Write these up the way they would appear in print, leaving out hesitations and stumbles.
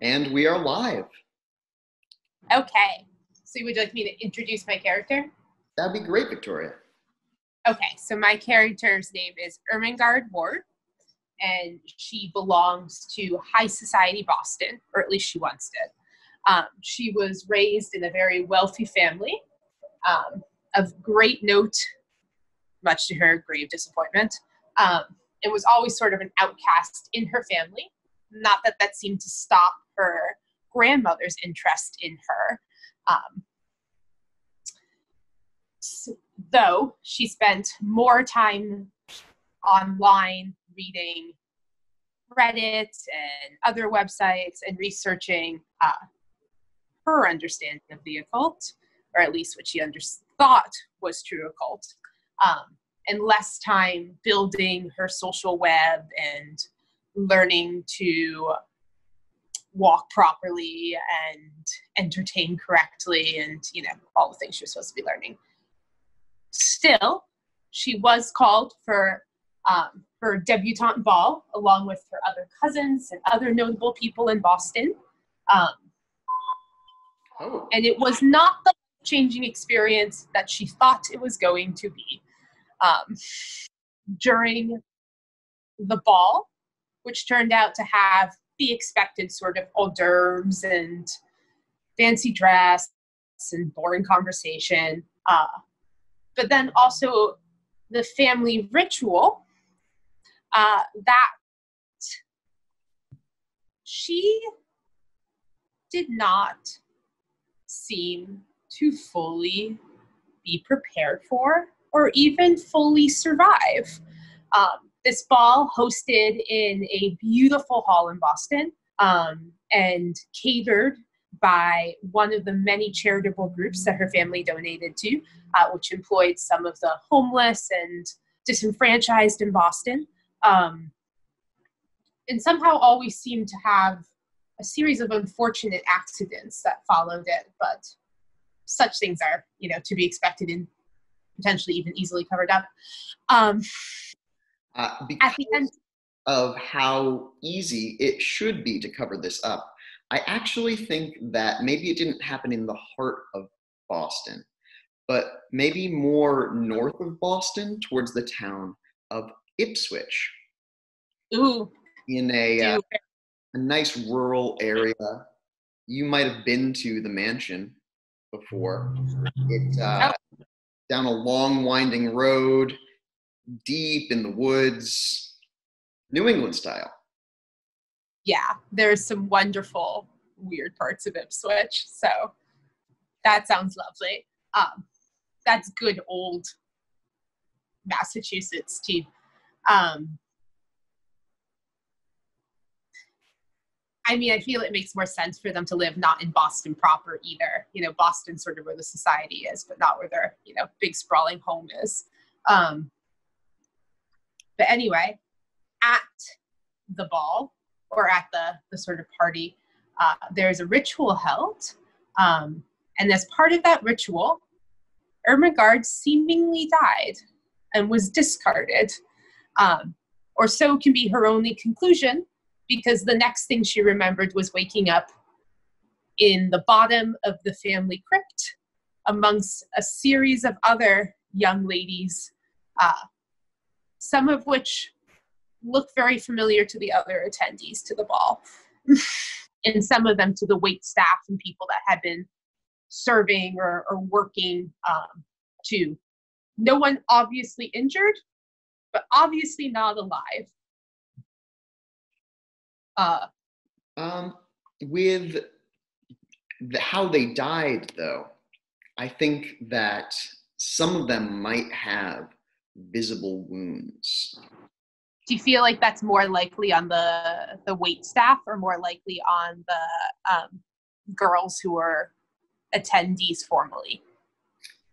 And we are live. Okay. So would you like me to introduce my character? That'd be great, Victoria. Okay, so my character's name is Ermengarde Ward, and she belongs to high society Boston, or at least she once did. She was raised in a very wealthy family, of great note, much to her grave disappointment. It was always sort of an outcast in her family. Not that that seemed to stop her grandmother's interest in her. Though she spent more time online reading Reddit and other websites and researching her understanding of the occult, or at least what she thought was true occult, and less time building her social web and learning to walk properly and entertain correctly and, all the things you're supposed to be learning. Still, she was called for her debutante ball along with her other cousins and other notable people in Boston. And it was not the changing experience that she thought it was going to be. During the ball, which turned out to have the expected sort of hors d'oeuvres and fancy dress and boring conversation, but then also the family ritual that she did not seem to fully be prepared for or even fully survive. This ball hosted in a beautiful hall in Boston and catered by one of the many charitable groups that her family donated to, which employed some of the homeless and disenfranchised in Boston, and somehow always seemed to have a series of unfortunate accidents that followed it, but such things are, to be expected and potentially even easily covered up. Because of how easy it should be to cover this up, I actually think that maybe it didn't happen in the heart of Boston, but maybe more north of Boston towards the town of Ipswich. Ooh. In a nice rural area. You might have been to the mansion before. It's down a long winding road, deep in the woods, New England style. Yeah, there's some wonderful, weird parts of Ipswich, so that sounds lovely. That's good old Massachusetts too. I feel it makes more sense for them to live not in Boston proper either. Boston's sort of where the society is, but not where their, big sprawling home is. But anyway, at the ball, or at the sort of party, there's a ritual held. And as part of that ritual, Ermengarde seemingly died and was discarded. Or so can be her only conclusion, because the next thing she remembered was waking up in the bottom of the family crypt amongst a series of other young ladies, some of which look very familiar to the other attendees to the ball, and some of them to the wait staff and people that had been serving or working too. No one obviously injured, but obviously not alive. With how they died, though, I think that some of them might have visible wounds. Do you feel like that's more likely on the wait staff, or more likely on the girls who were attendees formally?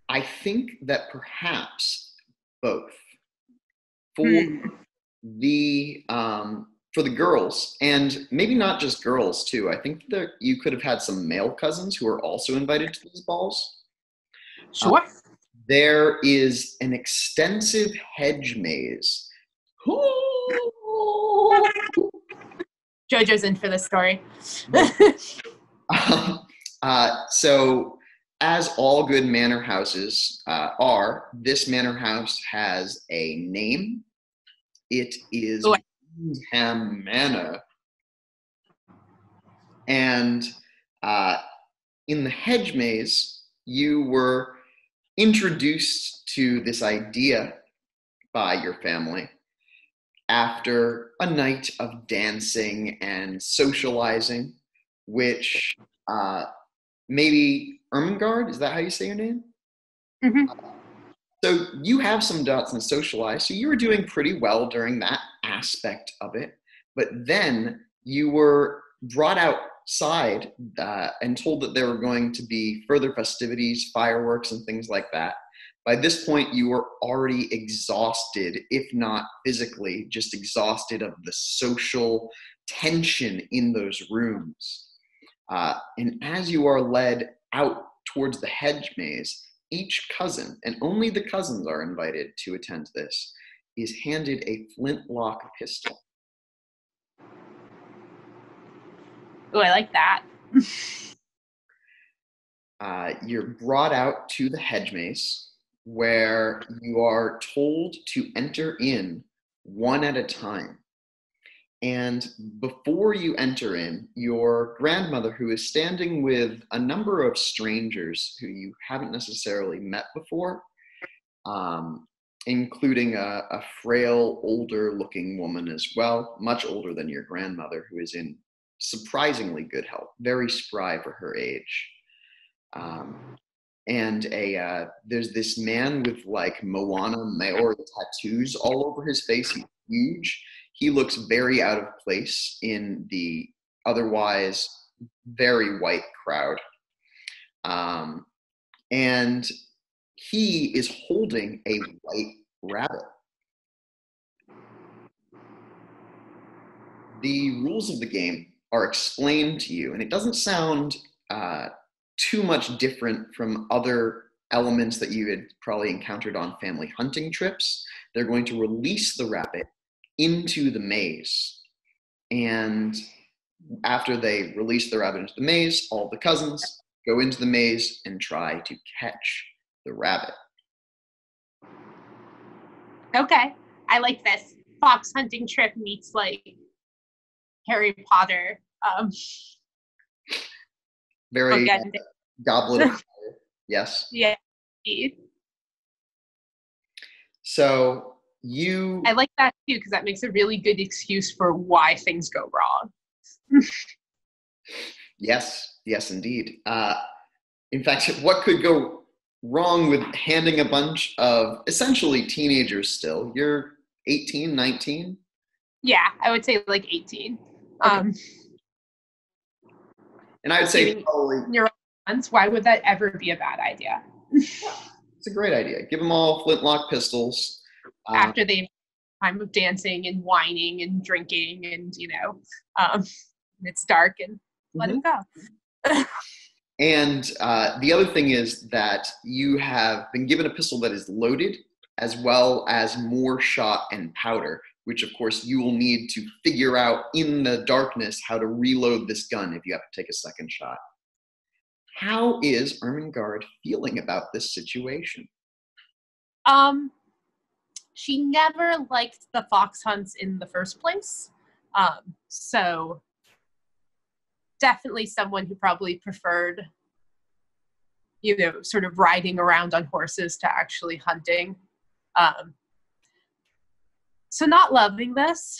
I think that perhaps both. For the girls, and maybe not just girls too, I think that you could have had some male cousins who are also invited to these balls. Sure. There is an extensive hedge maze JoJo's in for this story. So, as all good manor houses are, this manor house has a name. It is Windham Manor. And in the hedge maze, you were introduced to this idea by your family after a night of dancing and socializing, which maybe Ermengarde, is that how you say your name? Mm-hmm. So you have some dots in socialize, so you were doing pretty well during that aspect of it. But then you were brought outside and told that there were going to be further festivities, fireworks, and things like that. By this point, you were already exhausted, if not physically, just exhausted of the social tension in those rooms. And as you are led out towards the hedge maze, each cousin, and only the cousins are invited to attend this, is handed a flintlock pistol. Oh, I like that. You're brought out to the hedge maze, where you are told to enter in one at a time. And before you enter in, your grandmother, who is standing with a number of strangers who you haven't necessarily met before, including a frail, older-looking woman as well, much older than your grandmother, who is in surprisingly good health, very spry for her age. And there's this man with like Moana Maori tattoos all over his face. He's huge. He looks very out of place in the otherwise very white crowd. And he is holding a white rabbit. The rules of the game are explained to you, and it doesn't sound too much different from other elements that you had probably encountered on family hunting trips. They're going to release the rabbit into the maze. And after they release the rabbit into the maze, all the cousins go into the maze and try to catch the rabbit. Okay, I like this. Fox hunting trip meets like Harry Potter. Very Goblet of Fire. Yes. Yeah. So I like that too, because that makes a really good excuse for why things go wrong. Yes, indeed. In fact, what could go wrong with handing a bunch of essentially teenagers still? You're 18, 19? Yeah, I would say like 18. Okay. And I would say probably... Your months, why would that ever be a bad idea? It's a great idea. Give them all flintlock pistols. After they've time of dancing and whining and drinking and, it's dark and let them go. And the other thing is that you have been given a pistol that is loaded, as well as more shot and powder, which of course you will need to figure out in the darkness how to reload this gun if you have to take a second shot. How is Ermengarde feeling about this situation? She never liked the fox hunts in the first place. So definitely someone who probably preferred, sort of riding around on horses to actually hunting. So not loving this,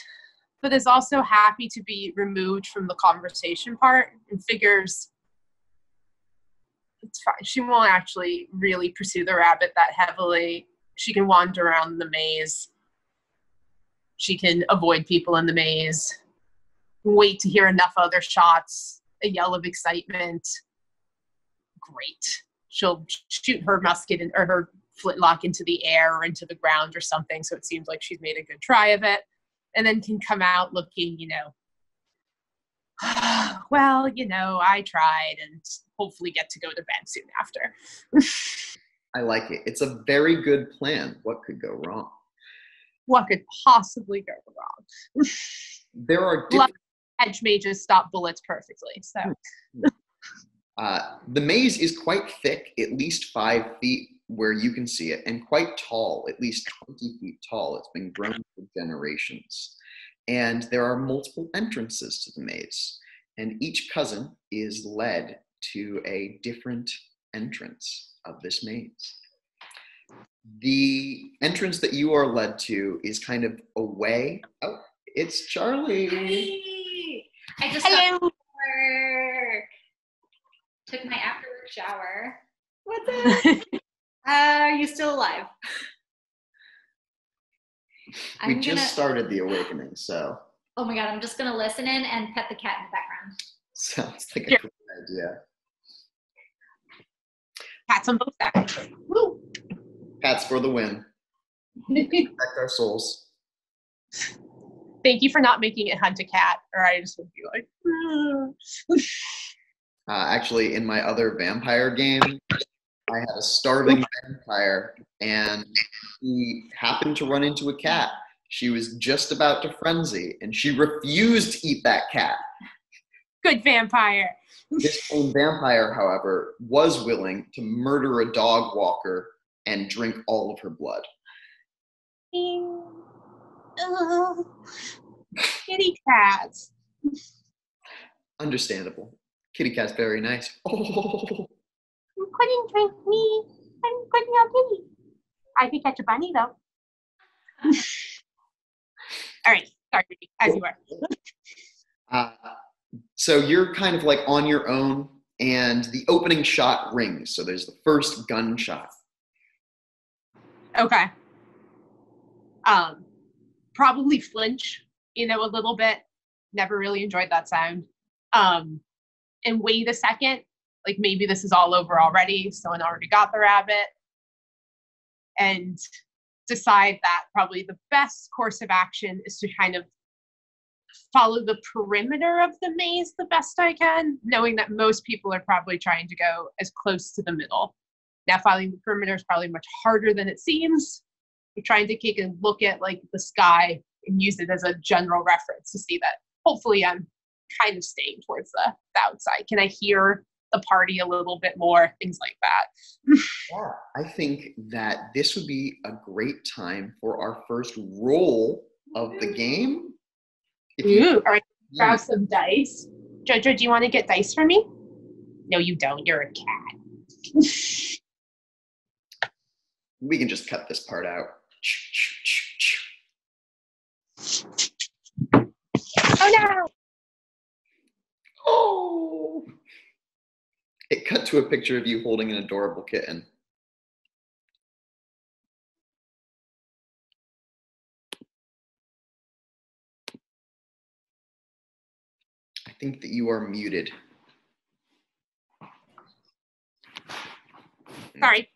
but is also happy to be removed from the conversation part and figures it's fine. She won't actually really pursue the rabbit that heavily. She can wander around the maze. She can avoid people in the maze. Wait to hear enough other shots, a yell of excitement. Great. She'll shoot her musket or her flintlock into the air or into the ground or something, so it seems like she's made a good try of it, and then can come out looking, well, I tried, and hopefully get to go to bed soon after. I like it. It's a very good plan. What could go wrong? What could possibly go wrong? There are different edge mages stop bullets perfectly. So the maze is quite thick, at least 5 feet where you can see it, and quite tall, at least 20 feet tall. It's been grown for generations. And there are multiple entrances to the maze, and each cousin is led to a different entrance of this maze. The entrance that you are led to is kind of away. Oh, it's Charlie. Hey, I just got to work. Took my after work shower. What's up? Are you still alive? We just started the Awakening, so. Oh my god, I'm just gonna listen in and pet the cat in the background. Sounds like a great idea. Cats on both sides. Woo! Cats for the win. Protect our souls. Thank you for not making it hunt a cat, or I just would be like. Actually, in my other vampire game, I had a starving vampire, and he happened to run into a cat. She was just about to frenzy, and she refused to eat that cat. Good vampire. This same vampire, however, was willing to murder a dog walker and drink all of her blood. Kitty cats. Understandable. Kitty cat's very nice. Oh. You couldn't drink me. I'm putting out kitty. I could catch a bunny though. All right, sorry, as you were. So you're kind of like on your own, and the opening shot rings. So there's the first gunshot. Okay. Probably flinch, a little bit. Never really enjoyed that sound. And wait a second, like maybe this is all over already. Someone already got the rabbit. And decide that probably the best course of action is to kind of follow the perimeter of the maze the best I can, knowing that most people are probably trying to go as close to the middle. Now, following the perimeter is probably much harder than it seems. We're trying to take a look at like the sky and use it as a general reference to see that hopefully I'm kind of staying towards the outside. Can I hear the party a little bit more? Things like that. Yeah, I think that this would be a great time for our first roll of the game. All right, grab some dice. Jojo, do you want to get dice for me? No, you don't. You're a cat. We can just cut this part out. Oh no! Oh! It cut to a picture of you holding an adorable kitten. I think that you are muted. Sorry,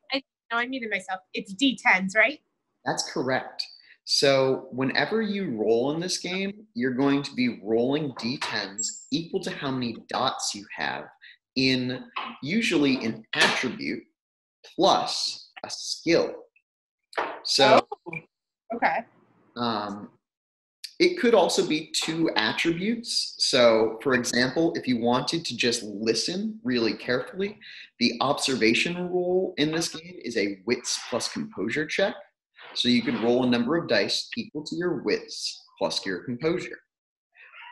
I muted myself. It's D10s, right? That's correct. So whenever you roll in this game, you're going to be rolling D10s equal to how many dots you have in usually an attribute plus a skill. So okay. It could also be 2 attributes. So for example, if you wanted to just listen really carefully, the observation roll in this game is a wits plus composure check. So you could roll a number of dice equal to your wits plus your composure.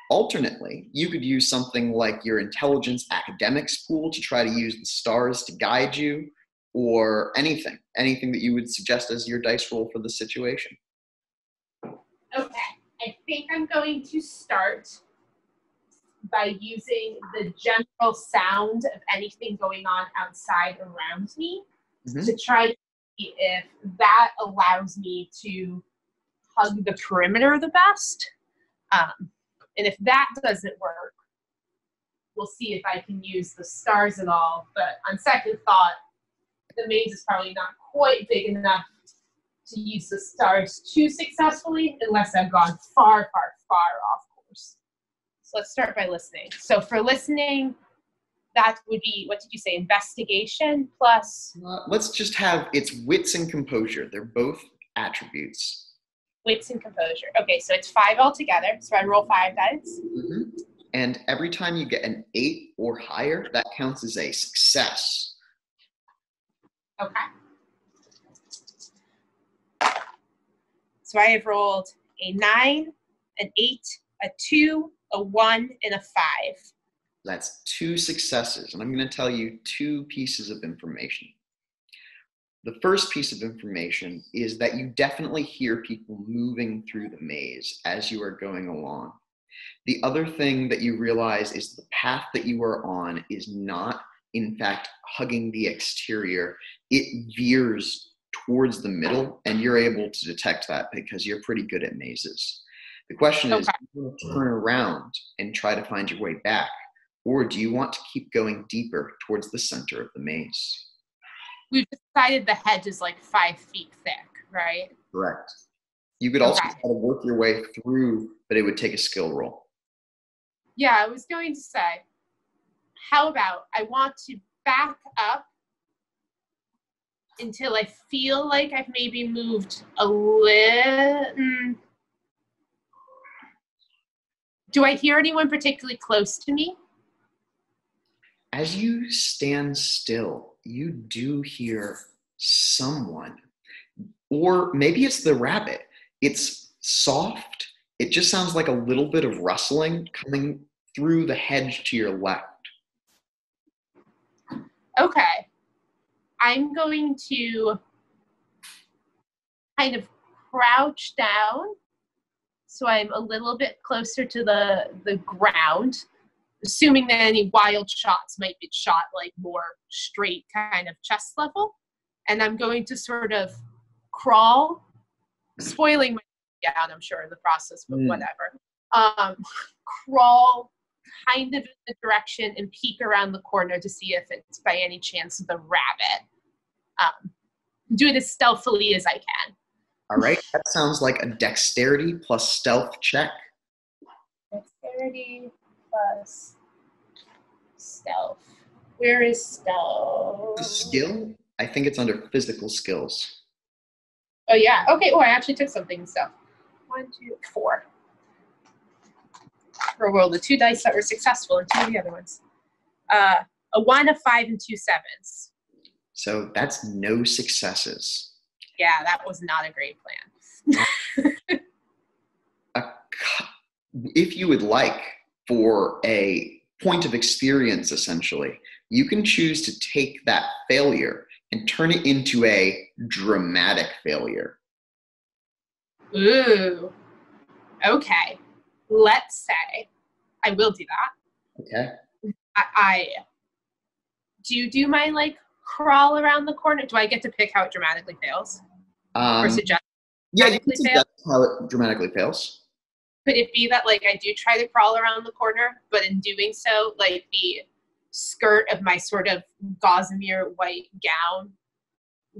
Alternately, you could use something like your intelligence academics pool to try to use the stars to guide you, or anything that you would suggest as your dice roll for the situation. Okay, I think I'm going to start by using the general sound of anything going on outside around me to try to see if that allows me to hug the perimeter the best. And if that doesn't work, we'll see if I can use the stars at all. But on second thought, the maze is probably not quite big enough to use the stars too successfully unless I've gone far, far, far off course. So let's start by listening. So for listening, that would be, what did you say, investigation plus? Let's just have, it's wits and composure. They're both attributes. Wits and composure. Okay, so it's 5 altogether. So I roll 5 dice. And every time you get an 8 or higher, that counts as a success. Okay. So I have rolled a 9, an 8, a 2, a 1, and a 5. That's 2 successes. And I'm going to tell you 2 pieces of information. The first piece of information is that you definitely hear people moving through the maze as you are going along. The other thing that you realize is the path that you are on is not, in fact, hugging the exterior. It veers towards the middle, and you're able to detect that because you're pretty good at mazes. The question is, do you want to turn around and try to find your way back, or do you want to keep going deeper towards the center of the maze? We've decided the hedge is like 5 feet thick, right? Correct. You could also try to work your way through, but it would take a skill roll. Yeah, I was going to say, how about I want to back up until I feel like I've maybe moved a little. Do I hear anyone particularly close to me? As you stand still, you do hear someone. Or maybe it's the rabbit. It's soft. It just sounds like a little bit of rustling coming through the hedge to your left. Okay. I'm going to kind of crouch down so I'm a little bit closer to the ground, assuming that any wild shots might be shot like more straight kind of chest level. And I'm going to sort of crawl, spoiling my down, I'm sure, in the process, but whatever. Crawl kind of in the direction and peek around the corner to see if it's by any chance the rabbit. Do it as stealthily as I can. All right, that sounds like a dexterity plus stealth check. Dexterity plus stealth. Where is stealth? The skill? I think it's under physical skills. Oh, yeah. Okay. Oh, I actually took something in stealth. 1, 2, 4. Roll the 2 dice that were successful and 2 of the other ones. A 1, a 5, and 2 7s. So that's no successes. Yeah, that was not a great plan. If you would like, for a point of experience, essentially, you can choose to take that failure and turn it into a dramatic failure. Ooh. Okay. Let's say I will do that. Okay. I do you do my like crawl around the corner? Do I get to pick how it dramatically fails? Or suggest dramatically fails? How it dramatically fails. Could it be that like I do try to crawl around the corner, but in doing so, like the skirt of my sort of gossamer white gown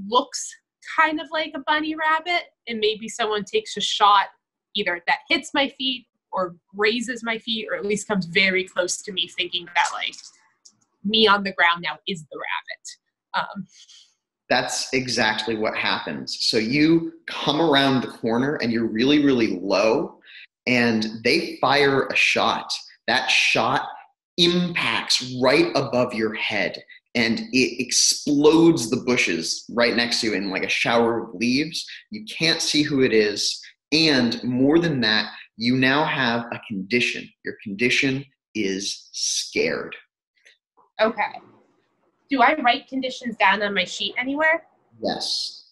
looks kind of like a bunny rabbit, and maybe someone takes a shot either that hits my feet or grazes my feet, or at least comes very close to me, thinking that like me on the ground now is the rabbit. That's exactly what happens. So you come around the corner and you're really, really low, and they fire a shot. That shot impacts right above your head, and it explodes the bushes right next to you in like a shower of leaves. You can't see who it is. And more than that, you now have a condition. Your condition is scared. Okay. Do I write conditions down on my sheet anywhere? Yes.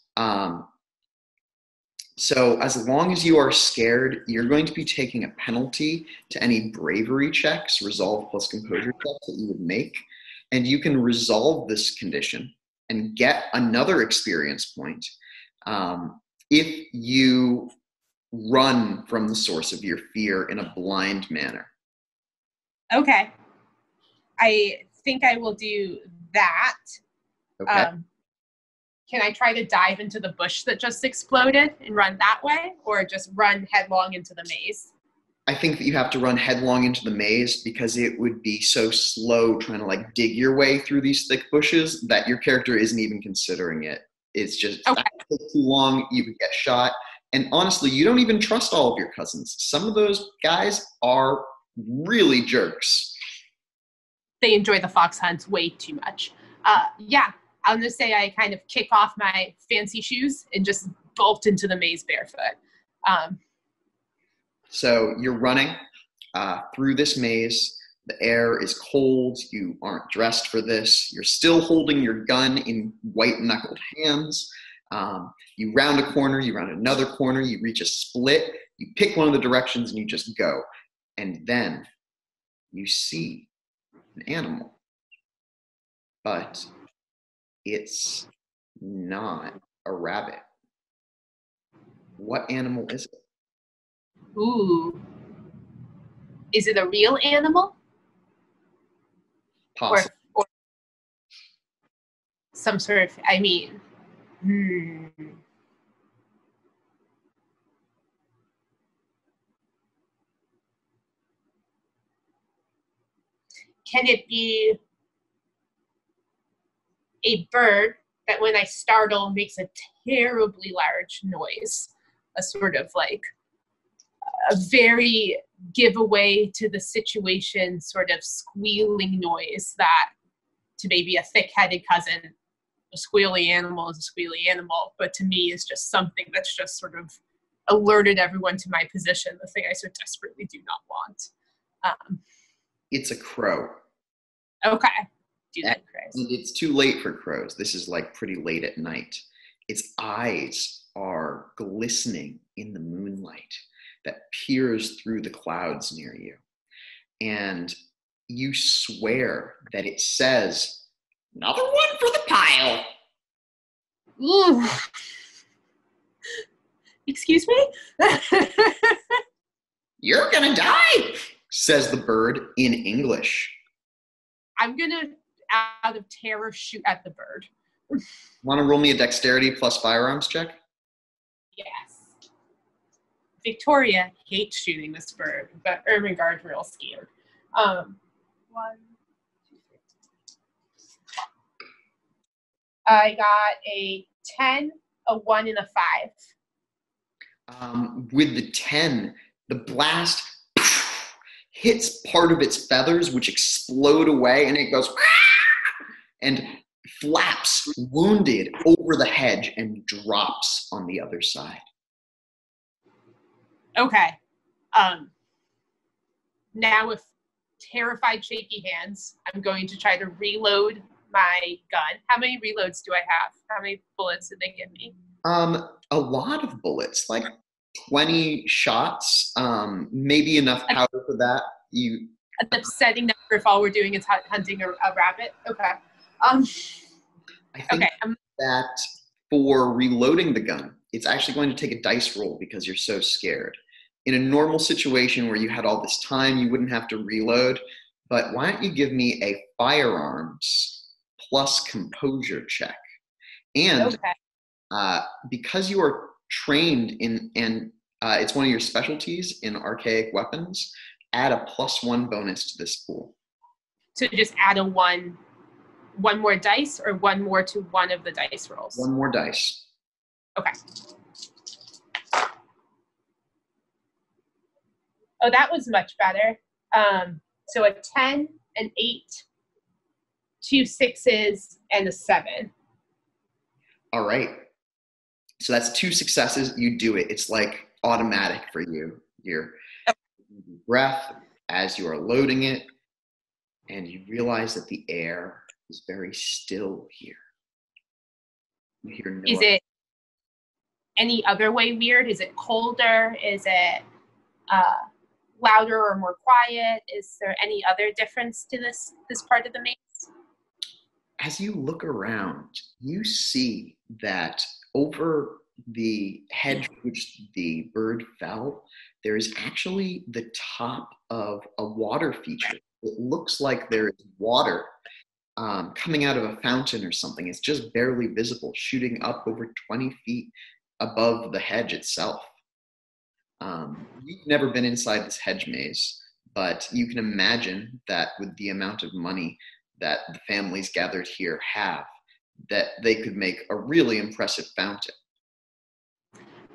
So as long as you are scared, you're going to be taking a penalty to any bravery checks, resolve plus composure checks that you would make. And you can resolve this condition and get another experience point if you run from the source of your fear in a blind manner. Okay. I think I will do that. Okay. Can I try to dive into the bush that just exploded and run that way, or just run headlong into the maze? I think that you have to run headlong into the maze because it would be so slow trying to like dig your way through these thick bushes that your character isn't even considering it. It's just that would take too long. You could get shot. And honestly, you don't even trust all of your cousins. Some of those guys are really jerks. They enjoy the fox hunts way too much. Yeah, I'm gonna say I kind of kick off my fancy shoes and just bolt into the maze barefoot. So you're running through this maze. The air is cold. You aren't dressed for this. You're still holding your gun in white-knuckled hands. You round a corner, you round another corner, you reach a split, you pick one of the directions and you just go. And then you see an animal. But it's not a rabbit. What animal is it? Ooh. Is it a real animal? Possible. Or some sort of, Can it be a bird that when I startle makes a terribly large noise? A sort of like a very giveaway to the situation sort of squealing noise that to maybe a thick-headed cousin, a squealy animal is a squealy animal, but to me is just something that's just sort of alerted everyone to my position, the thing I so desperately do not want. It's a crow. Okay. Do that, crows. It's too late for crows. This is like pretty late at night. Its eyes are glistening in the moonlight that peers through the clouds near you. And you swear that it says, "Another one for the pile." Ooh. Excuse me? "You're gonna die," says the bird in English. I'm gonna, out of terror, shoot at the bird. Want to roll me a dexterity plus firearms check? Yes. Victoria hates shooting this bird, but Ermengarde's real scared. 1, 2, 3. I got a 10, a 1, and a 5. With the 10, the blast hits part of its feathers, which explode away, and it goes and flaps, wounded, over the hedge and drops on the other side. Okay. Now with terrified, shaky hands, I'm going to try to reload my gun. How many reloads do I have? How many bullets did they give me? A lot of bullets, like 20 shots, maybe enough powder for that. You an upsetting number if all we're doing is hunting a rabbit. Okay. I think that for reloading the gun, it's actually going to take a dice roll because you're so scared. In a normal situation where you had all this time, you wouldn't have to reload. But why don't you give me a firearms plus composure check? And because you are trained in, and it's one of your specialties in archaic weapons, add a +1 bonus to this pool. So just add a one more dice, or one more to one of the dice rolls? One more dice. Okay. Oh, that was much better. So a 10, an 8, 2 6s, and a 7. All right. So that's 2 successes. You do it. It's like automatic for you. You're breath as you are loading it, and you realize that the air is very still here. You hear no Is it any other way weird? Is it colder? Is it louder or more quiet? Is there any other difference to this part of the maze? As you look around, you see that over the hedge which the bird fell, there is actually the top of a water feature. It looks like there is water coming out of a fountain or something. It's just barely visible, shooting up over 20 feet above the hedge itself. You've never been inside this hedge maze, but you can imagine that with the amount of money that the families gathered here have, that they could make a really impressive fountain.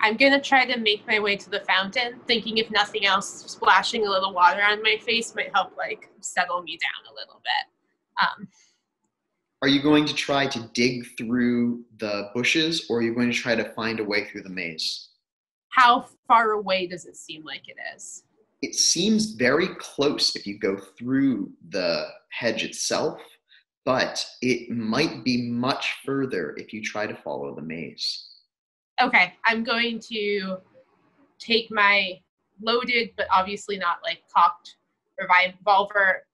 I'm going to try to make my way to the fountain, thinking if nothing else, splashing a little water on my face might help, like, settle me down a little bit. Are you going to try to dig through the bushes, or are you going to try to find a way through the maze? How far away does it seem like it is? It seems very close if you go through the hedge itself, but it might be much further if you try to follow the maze. Okay, I'm going to take my loaded, but obviously not like cocked revolver,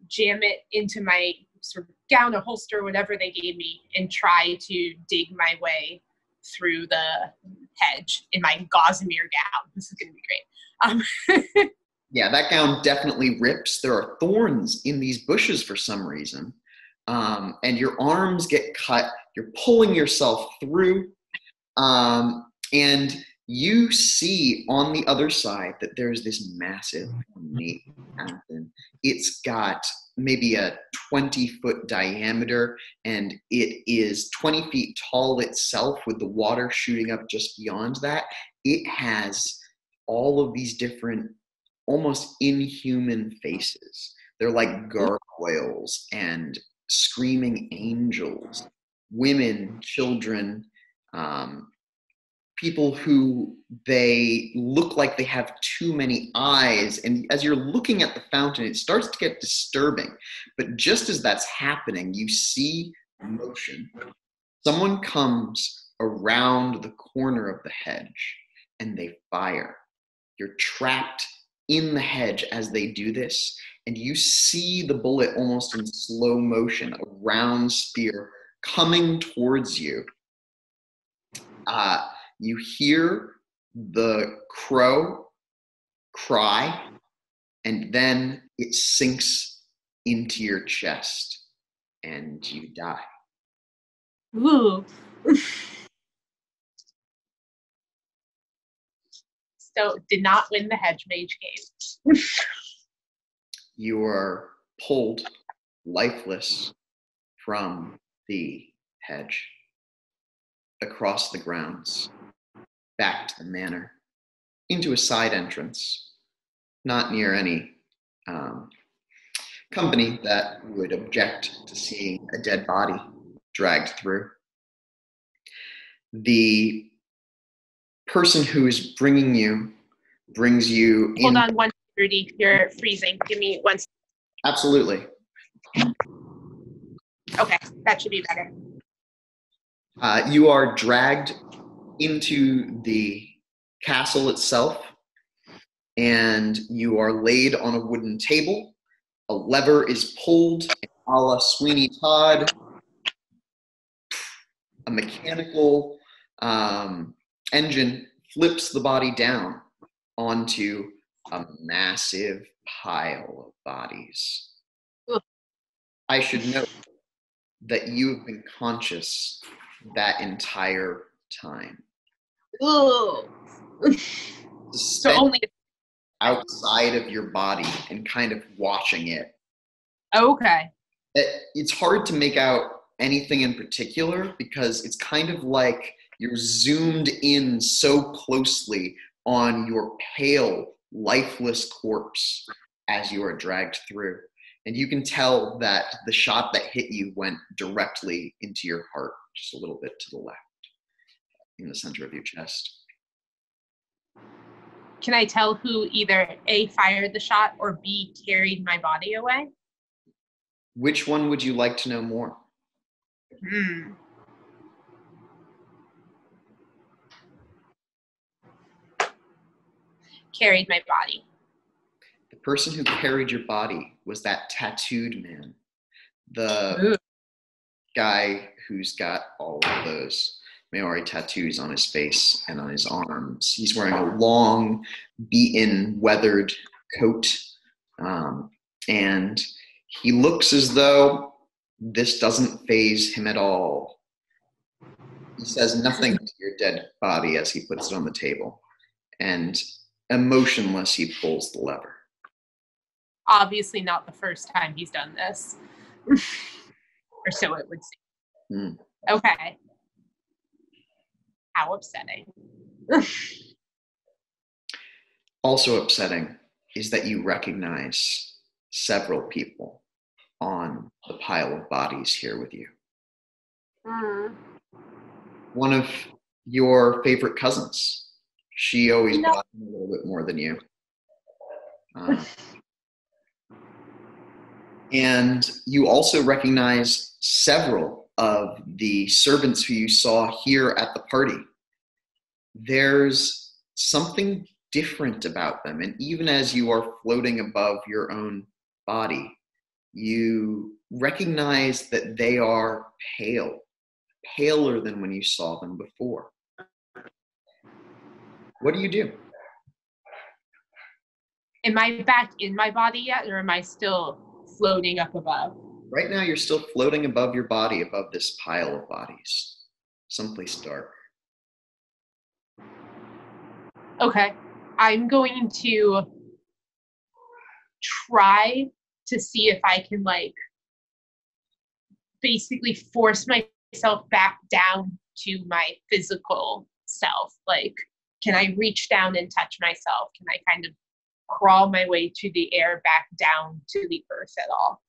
jam it into my sort of gown or holster, whatever they gave me, and try to dig my way through the hedge in my gossamer gown. This is going to be great. Yeah, that gown definitely rips. There are thorns in these bushes for some reason. And your arms get cut. You're pulling yourself through. And you see on the other side that there's this massive, neat fountain. It's got maybe a 20-foot diameter, and it is 20 feet tall itself with the water shooting up just beyond that. It has all of these different, almost inhuman faces. They're like gargoyles and screaming angels, women, children, people who they look like they have too many eyes. And as you're looking at the fountain, it starts to get disturbing. But just as that's happening, you see motion. Someone comes around the corner of the hedge and they fire. You're trapped in the hedge as they do this, and you see the bullet almost in slow motion, a round spear coming towards you. You hear the crow cry, and then it sinks into your chest, and you die. Ooh. So did not win the hedge mage game. You are pulled lifeless from the hedge, across the grounds, back to the manor, into a side entrance, not near any company that would object to seeing a dead body dragged through. The person who is bringing you brings you in. Hold on, 1:30. You're freezing. Give me one. Absolutely. Okay, that should be better. You are dragged into the castle itself, and you are laid on a wooden table. A lever is pulled, a la Sweeney Todd. A mechanical engine flips the body down onto a massive pile of bodies. Ugh. I should note that you have been conscious that entire time. Ooh. So only outside of your body and kind of watching it. Okay. It's hard to make out anything in particular because it's kind of like you're zoomed in so closely on your pale, lifeless corpse as you are dragged through. And you can tell that the shot that hit you went directly into your heart, just a little bit to the left, in the center of your chest. Can I tell who either A, fired the shot, or B, carried my body away? Which one would you like to know more? Carried my body. The person who carried your body was that tattooed man. The guy who's got all of those Maori tattoos on his face and on his arms. He's wearing a long, beaten, weathered coat. And he looks as though this doesn't faze him at all. He says nothing to your dead body as he puts it on the table. And emotionless, he pulls the lever. Obviously not the first time he's done this. Or so it would seem. Okay. How upsetting. Also upsetting is that you recognize several people on the pile of bodies here with you. One of your favorite cousins. She always bought a little bit more than you. And you also recognize several of the servants who you saw here at the party. There's something different about them. And even as you are floating above your own body, you recognize that they are pale, paler than when you saw them before. What do you do? Am I back in my body yet, or am I still floating up above? Right now, you're still floating above your body, above this pile of bodies, someplace dark. Okay. I'm going to try to see if I can, like, basically force myself back down to my physical self. Like, can I reach down and touch myself? Can I kind of crawl my way to the air back down to the earth at all?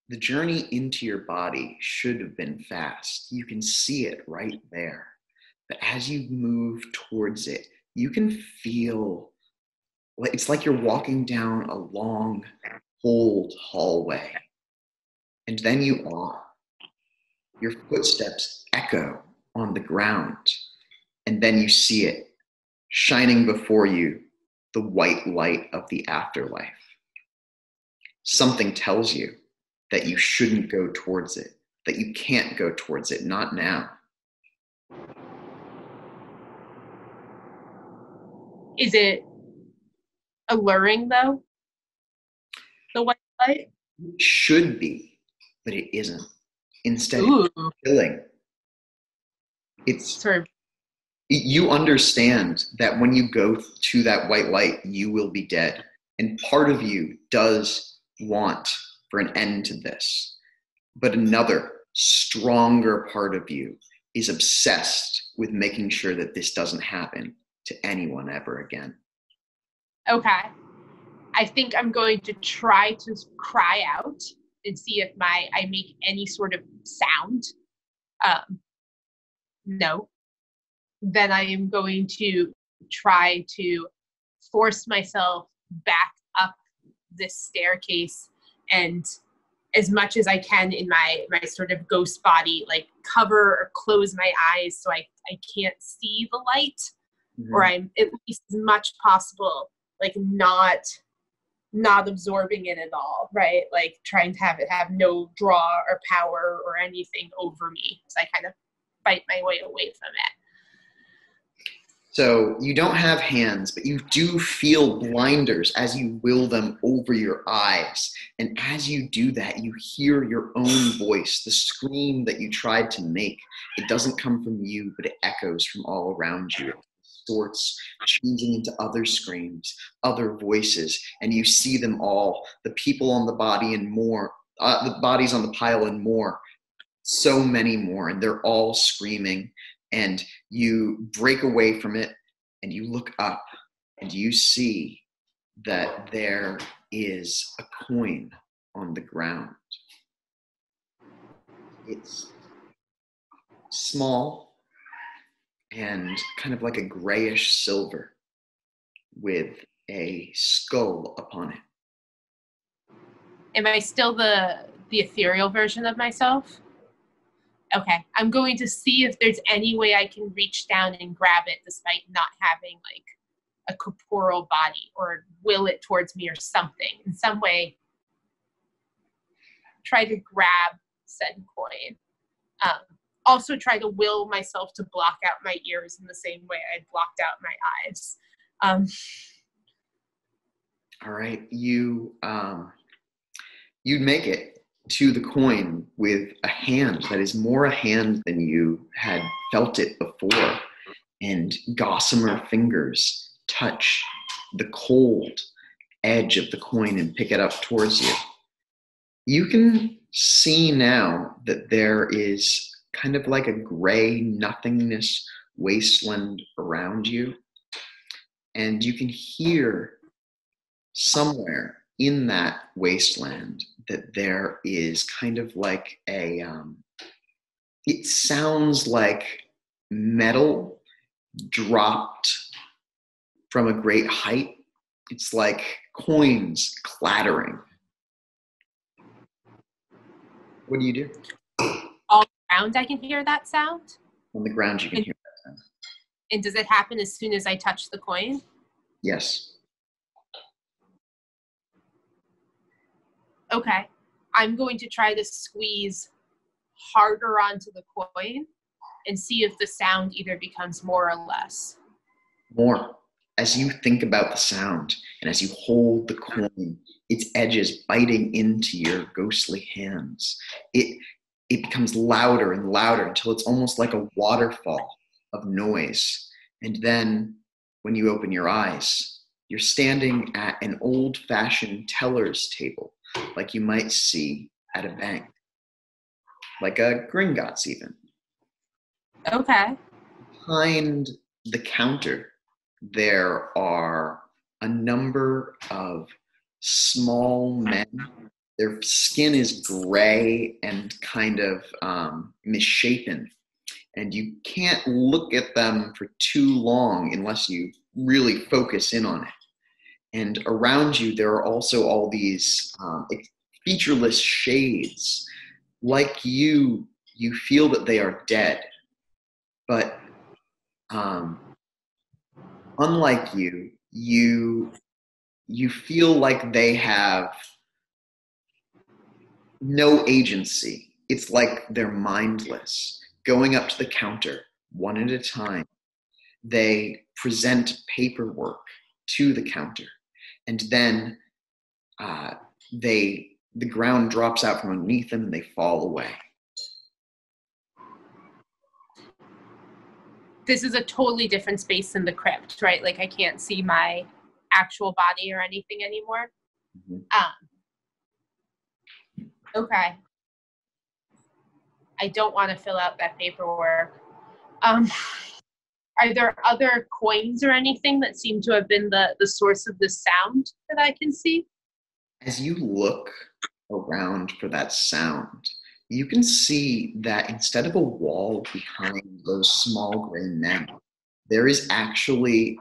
The journey into your body should have been fast. You can see it right there. But as you move towards it, you can feel like it's like you're walking down a long, cold hallway. And then you are. Your footsteps echo on the ground. And then you see it shining before you, the white light of the afterlife. Something tells you that you shouldn't go towards it, that you can't go towards it, not now. Is it alluring, though? The white light? It should be, but it isn't. Instead, Ooh. it's killing. It's sort of. You understand that when you go to that white light, you will be dead. And part of you does want for an end to this. But another stronger part of you is obsessed with making sure that this doesn't happen to anyone ever again. Okay. I think I'm going to try to cry out and see if I make any sort of sound. No. Then I am going to try to force myself back up this staircase, and as much as I can in my sort of ghost body, like cover or close my eyes so I can't see the light, or I'm at least as much possible like not absorbing it at all, right? Like trying to have no draw or power or anything over me. So I kind of fight my way away from it. So you don't have hands, but you do feel blinders as you will them over your eyes. And as you do that, you hear your own voice, the scream that you tried to make. It doesn't come from you, but it echoes from all around you. It distorts, changing into other screams, other voices, and you see them all, the people on the body and more, the bodies on the pile and more, so many more, and they're all screaming. And you break away from it, and you look up, and you see that there is a coin on the ground. It's small and kind of like a grayish silver with a skull upon it. Am I still the ethereal version of myself? Okay, I'm going to see if there's any way I can reach down and grab it despite not having like a corporeal body, or will it towards me or something. In some way, try to grab said coin. Also try to will myself to block out my ears in the same way I blocked out my eyes. All right, you'd make it to the coin with a hand that is more a hand than you had felt it before, and gossamer fingers touch the cold edge of the coin and pick it up towards you. You can see now that there is kind of like a gray nothingness wasteland around you. And you can hear somewhere in that wasteland that there is kind of like it sounds like metal dropped from a great height. It's like coins clattering. What do you do? All around I can hear that sound? On the ground you can hear that sound. And does it happen as soon as I touch the coin? Yes. Okay. I'm going to try to squeeze harder onto the coin and see if the sound either becomes more or less. More. As you think about the sound and as you hold the coin, its edges biting into your ghostly hands, it becomes louder and louder until it's almost like a waterfall of noise. And then when you open your eyes, you're standing at an old-fashioned teller's table, like you might see at a bank, like a Gringotts even. Okay. Behind the counter, there are a number of small men. Their skin is gray and kind of misshapen, and you can't look at them for too long unless you really focus in on it. And around you, there are also all these featureless shades. Like you feel that they are dead, but unlike you feel like they have no agency. It's like they're mindless. Going up to the counter, one at a time, they present paperwork to the counter, and then the ground drops out from underneath them and they fall away. This is a totally different space than the crypt, right? Like I can't see my actual body or anything anymore. Mm-hmm. Okay. I don't want to fill out that paperwork. Are there other coins or anything that seem to have been the source of this sound that I can see? As you look around for that sound, you can see that instead of a wall behind those small gray men, there is actually,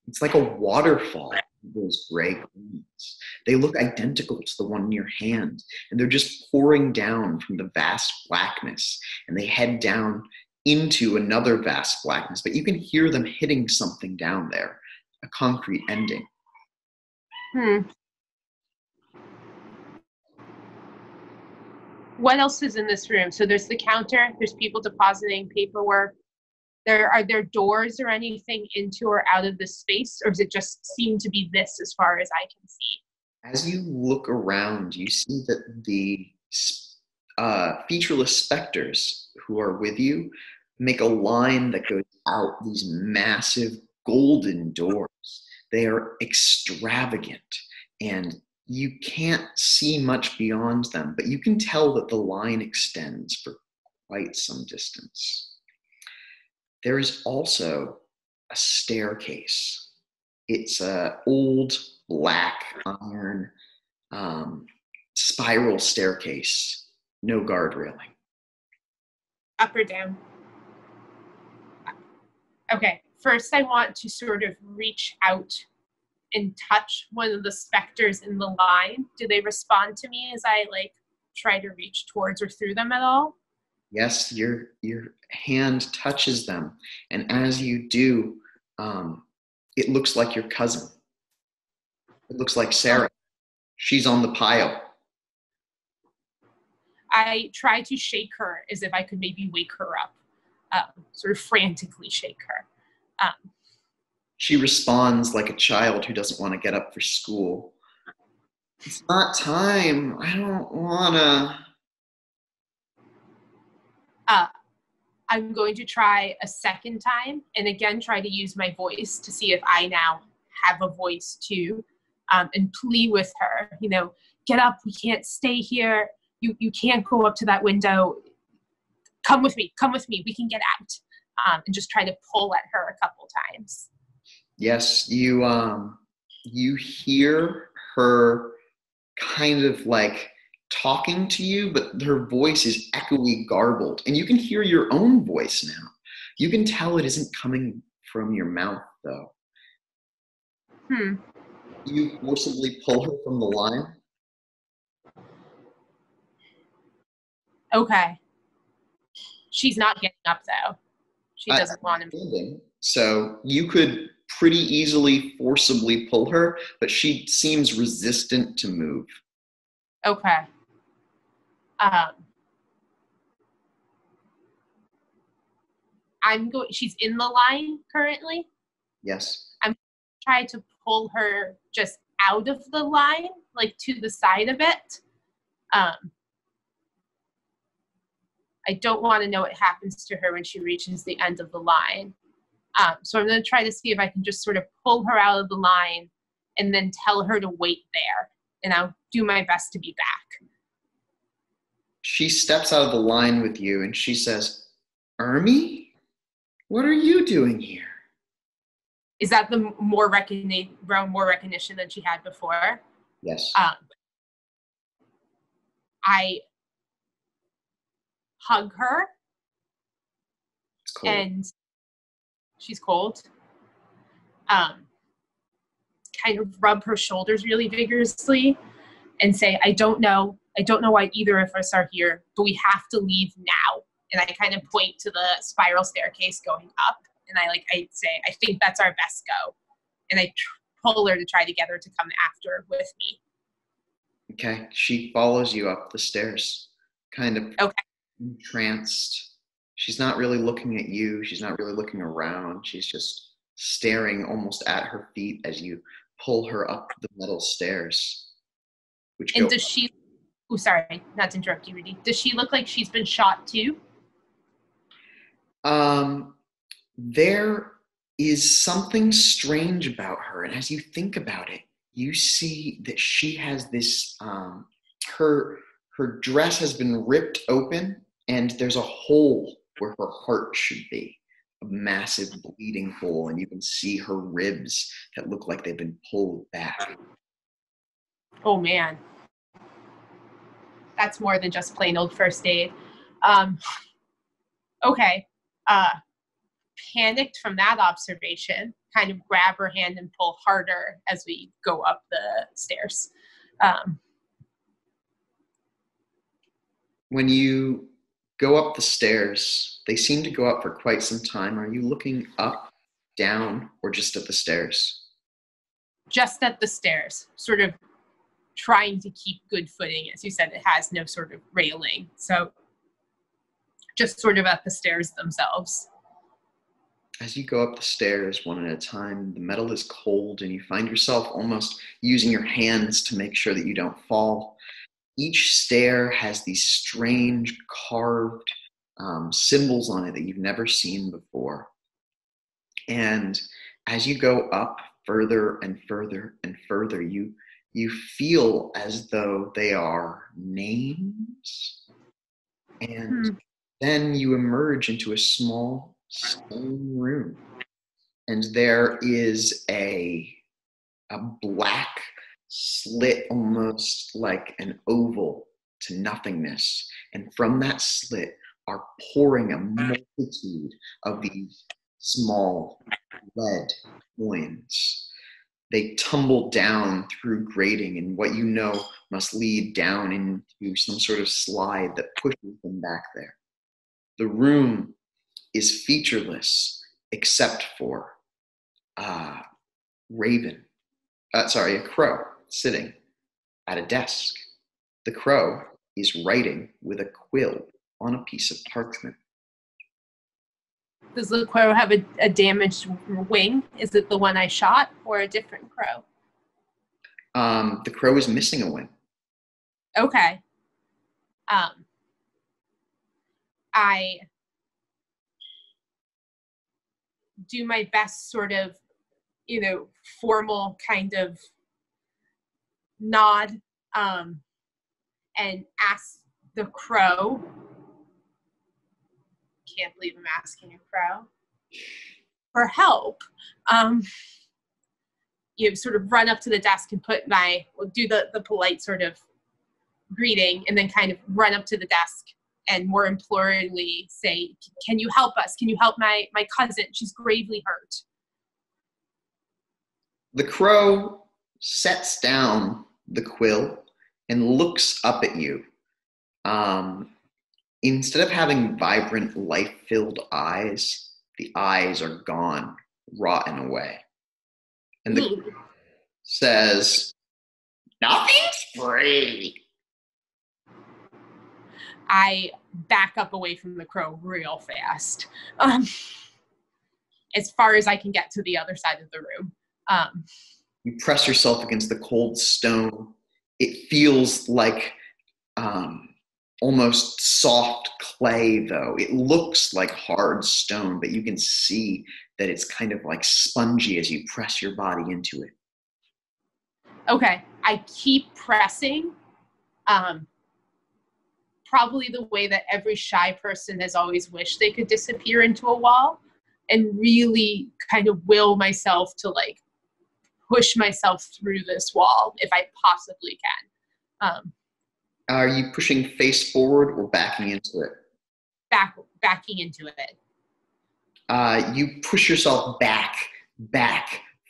it's like a waterfall of those gray coins. They look identical to the one in your hand, and they're just pouring down from the vast blackness, and they head down into another vast blackness, but you can hear them hitting something down there, a concrete ending. What else is in this room? So there's the counter, there's people depositing paperwork. Are there doors or anything into or out of this space, or does it just seem to be this as far as I can see? As you look around, you see that the featureless specters who are with you make a line that goes out these massive golden doors. They are extravagant, and you can't see much beyond them, but you can tell that the line extends for quite some distance. There is also a staircase. It's an old black iron spiral staircase, no guard railing. Up or down? Okay, first I want to sort of reach out and touch one of the specters in the line. Do they respond to me as I try to reach towards or through them at all? Yes, your hand touches them, and as you do, it looks like your cousin. It looks like Sarah. She's on the pile. I try to shake her as if I could maybe wake her up, sort of frantically shake her. She responds like a child who doesn't want to get up for school. It's not time. I don't wanna. I'm going to try a second time and again try to use my voice to see if I now have a voice too, and plea with her, get up, we can't stay here. You can't go up to that window. Come with me, we can get out. and just try to pull at her a couple times. Yes, you hear her kind of like talking to you, but her voice is echoey, garbled, and you can hear your own voice now. You can tell it isn't coming from your mouth, though. You forcibly pull her from the line. Okay. She's not getting up, though. She doesn't want to. So you could pretty easily forcibly pull her, but she seems resistant to move. Okay. She's in the line currently. Yes. I'm trying to pull her just out of the line, like to the side of it. I don't want to know what happens to her when she reaches the end of the line. So I'm going to try to see if I can just sort of pull her out of the line and then tell her to wait there. And I'll do my best to be back. She steps out of the line with you and she says, "Ermi, what are you doing here?" Is that the more recognition than she had before? Yes. I hug her. It's cold. And she's cold. Kind of rub her shoulders really vigorously and say, I don't know why either of us are here, but we have to leave now. And I kind of point to the spiral staircase going up. And I say, I think that's our best go. And I pull her to try to get her to come after with me. Okay. She follows you up the stairs, kind of entranced. She's not really looking at you. She's not really looking around. She's just staring almost at her feet as you pull her up the metal stairs. And does she... Oh, sorry, not to interrupt you, Rudy. Does she look like she's been shot too? There is something strange about her. And as you think about it, you see that she has this, her dress has been ripped open and there's a hole where her heart should be, a massive bleeding hole. And you can see her ribs that look like they've been pulled back. Oh man. That's more than just plain old first aid. Okay. Panicked from that observation, kind of grab her hand and pull harder as we go up the stairs. When you go up the stairs, they seem to go up for quite some time. Are you looking up, down, or just at the stairs? Just at the stairs, sort of trying to keep good footing. As you said, it has no sort of railing. So just sort of at the stairs themselves. As you go up the stairs one at a time, the metal is cold and you find yourself almost using your hands to make sure that you don't fall. Each stair has these strange carved symbols on it that you've never seen before. And as you go up further and further and further, you feel as though they are names. And then you emerge into a small stone room. And there is a black slit, almost like an oval to nothingness. And from that slit are pouring a multitude of these small lead coins. They tumble down through grating in what you know must lead down into some sort of slide that pushes them back there. The room is featureless except for a crow sitting at a desk. The crow is writing with a quill on a piece of parchment. Does the crow have a damaged wing? Is it the one I shot or a different crow? The crow is missing a wing. Okay. I do my best sort of, formal kind of nod and ask the crow, can't believe I'm asking a crow for help. You sort of run up to the desk and do the polite sort of greeting, and then kind of run up to the desk and more imploringly say, can you help us? Can you help my cousin? She's gravely hurt. The crow sets down the quill and looks up at you. Instead of having vibrant, life-filled eyes, the eyes are gone, rotten away. And the crow says, nothing's free. I back up away from the crow real fast. As far as I can get to the other side of the room. You press yourself against the cold stone. It feels like almost soft clay, though. It looks like hard stone, but you can see that it's kind of like spongy as you press your body into it. Okay, I keep pressing. Probably the way that every shy person has always wished they could disappear into a wall, and really kind of will myself to like push myself through this wall if I possibly can. Are you pushing face forward or backing into it? Backing into it. You push yourself back,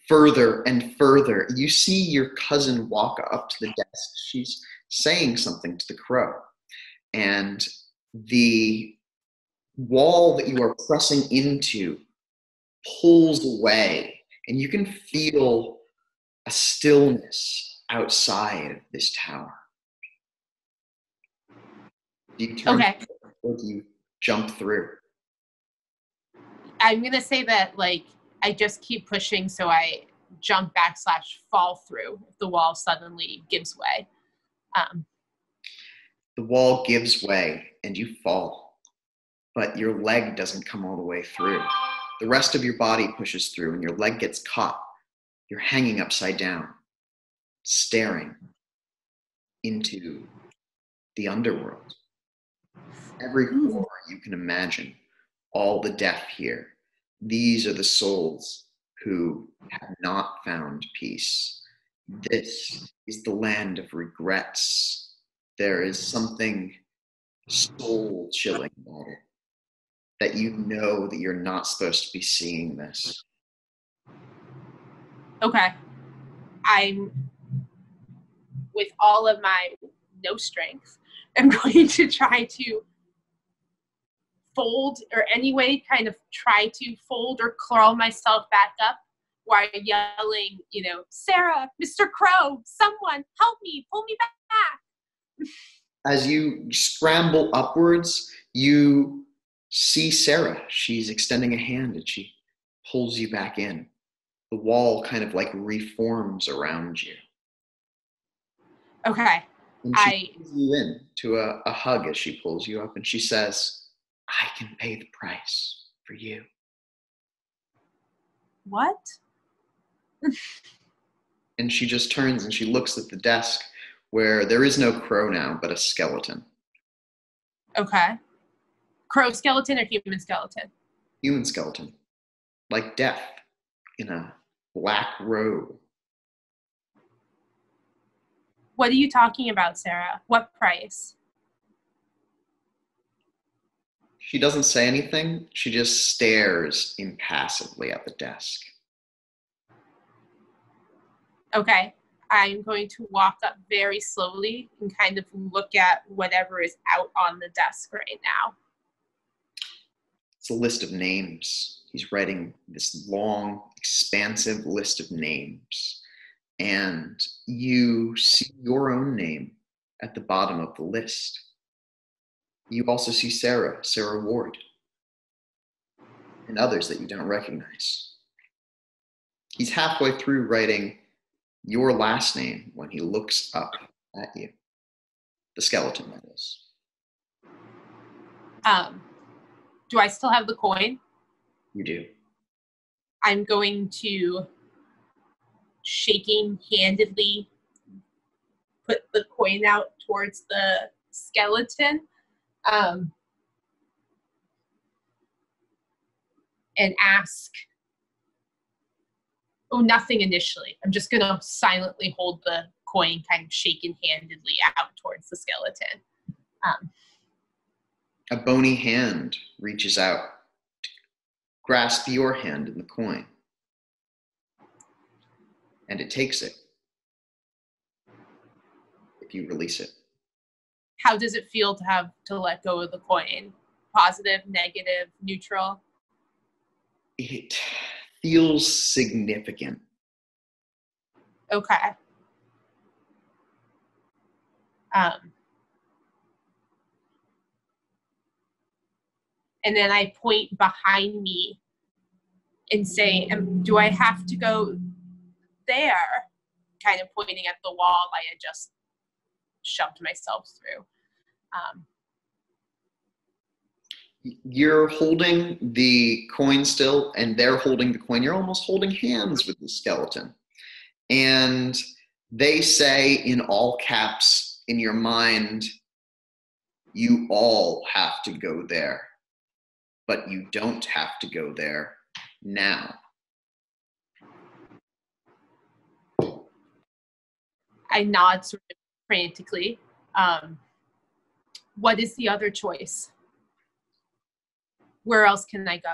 further and further. You see your cousin walk up to the desk. She's saying something to the crow. And the wall that you are pressing into pulls away, and you can feel a stillness outside of this tower. Do you turn or do you jump through? I'm going to say that, like, I just keep pushing, so I jump / fall through if the wall suddenly gives way. The wall gives way, and you fall, but your leg doesn't come all the way through. The rest of your body pushes through, and your leg gets caught. You're hanging upside down, staring into the underworld. Every corner you can imagine, all the deaf here. These are the souls who have not found peace. This is the land of regrets. There is something soul-chilling about it, that you know that you're not supposed to be seeing this. Okay. I'm, with all of my no strength, I'm going to try to fold, or anyway kind of try to fold or crawl myself back up while yelling, Sarah, Mr. Crow, someone help me, pull me back. As you scramble upwards, you see Sarah. She's extending a hand and she pulls you back in. The wall kind of like reforms around you. Okay. And she pulls you in to a hug as she pulls you up, and she says, I can pay the price for you. What? And she just turns and she looks at the desk where there is no crow now, but a skeleton. Okay. Crow skeleton or human skeleton? Human skeleton. Like death in a black robe. What are you talking about, Sarah? What price? She doesn't say anything. She just stares impassively at the desk. Okay. I'm going to walk up very slowly and kind of look at whatever is out on the desk right now. It's a list of names. He's writing this long, expansive list of names. And you see your own name at the bottom of the list. You also see Sarah Ward, and others that you don't recognize. He's halfway through writing your last name when he looks up at you. The skeleton, that is. Do I still have the coin? You do. I'm going to shaking-handedly put the coin out towards the skeleton. and ask, oh, nothing initially. I'm just going to silently hold the coin kind of shaken-handedly out towards the skeleton. A bony hand reaches out to grasp your hand in the coin. And it takes it if you release it. How does it feel to have to let go of the coin? Positive, negative, neutral? It feels significant. Okay. And then I point behind me and say, do I have to go there? Kind of pointing at the wall I had just shoved myself through. You're holding the coin still, and they're holding the coin. You're almost holding hands with the skeleton. And they say in all caps in your mind, you all have to go there, but you don't have to go there now. I nod sort of frantically. What is the other choice? Where else can I go?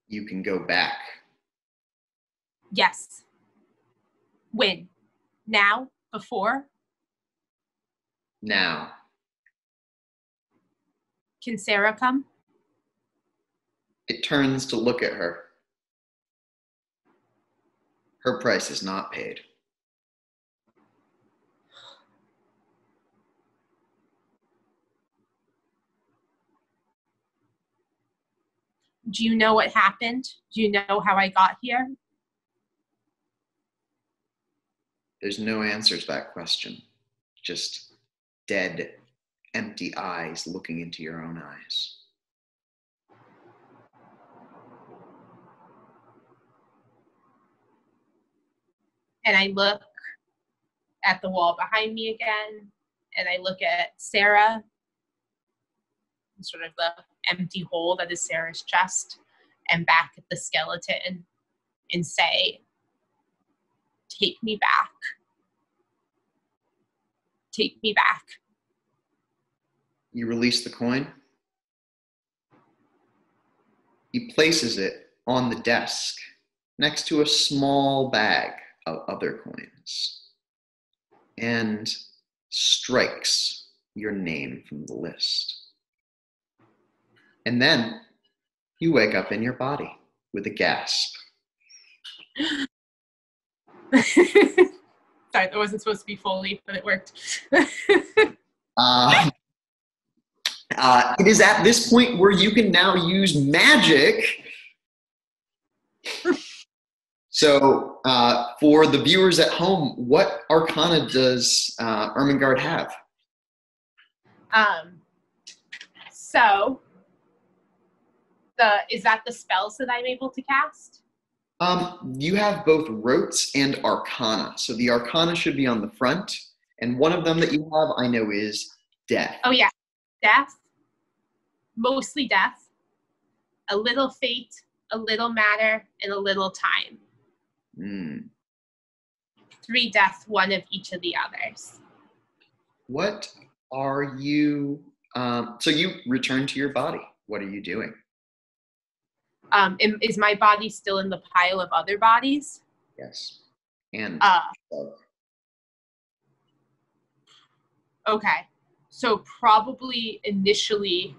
You can go back. Yes. When? Now? Before? Now. Can Sarah come? It turns to look at her. Her price is not paid. Do you know what happened? Do you know how I got here? There's no answer to that question. Just dead, empty eyes looking into your own eyes. And I look at the wall behind me again, and I look at Sarah, sort of the empty hole that is Sarah's chest, and back at the skeleton and say, take me back. Take me back. You release the coin. He places it on the desk next to a small bag of other coins and strikes your name from the list. And then you wake up in your body with a gasp. Sorry, that wasn't supposed to be Foley, but it worked. It is at this point where you can now use magic. So for the viewers at home, what arcana does Ermengarde have? Is that the spells that I'm able to cast? You have both rotes and arcana. So the arcana should be on the front. And one of them that you have, I know, is death. Oh, yeah. Death. Mostly death. A little fate, a little matter, and a little time. 3 death, 1 of each of the others. What are you... so you return to your body. What are you doing? Is my body still in the pile of other bodies? Yes. And okay. So probably initially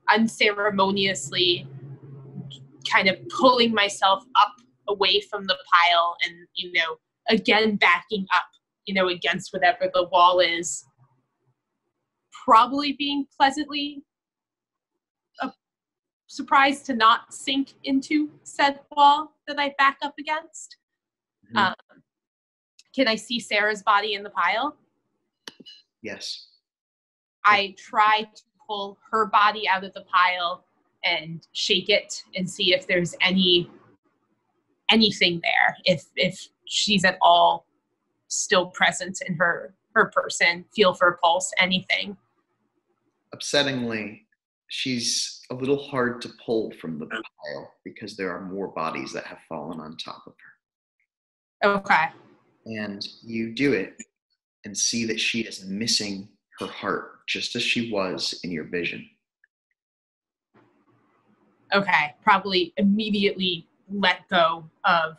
unceremoniously kind of pulling myself up away from the pile and, again backing up, against whatever the wall is. Probably being pleasantly surprised to not sink into said wall that I back up against. Mm-hmm. Can I see Sarah's body in the pile? Yes. I try to pull her body out of the pile and shake it and see if there's anything there, if she's at all still present in her person, feel for a pulse, anything. Upsettingly, she's a little hard to pull from the pile because there are more bodies that have fallen on top of her. Okay. And you do it and see that she is missing her heart, just as she was in your vision. Okay. Probably immediately let go of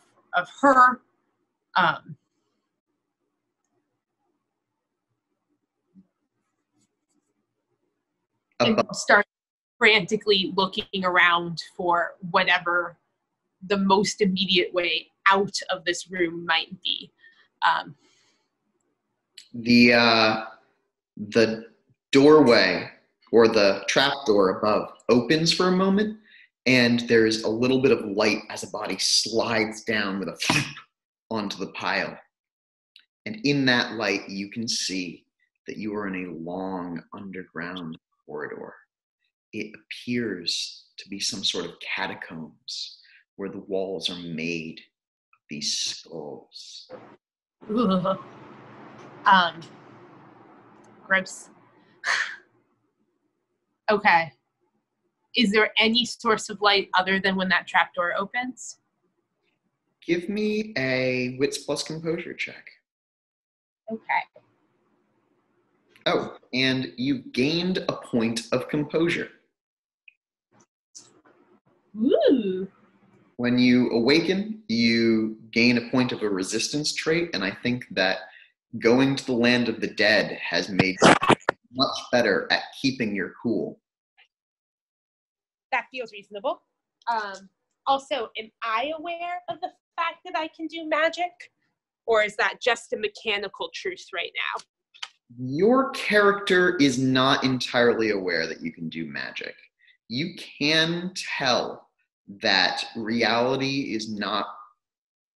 her. And start frantically looking around for whatever the most immediate way out of this room might be. The doorway or the trap door above opens for a moment, and there's a little bit of light as a body slides down with a onto the pile. And in that light, you can see that you are in a long underground corridor. It appears to be some sort of catacombs where the walls are made of these skulls. Gross. Okay. Is there any source of light other than when that trapdoor opens? Give me a wits plus composure check. Okay. Oh, and you gained a point of composure. Ooh. When you awaken, you gain a point of a resistance trait, and I think that going to the land of the dead has made you much better at keeping your cool. That feels reasonable. Also, am I aware of the fact that I can do magic? Or is that just a mechanical truth right now? Your character is not entirely aware that you can do magic. You can tell that reality is not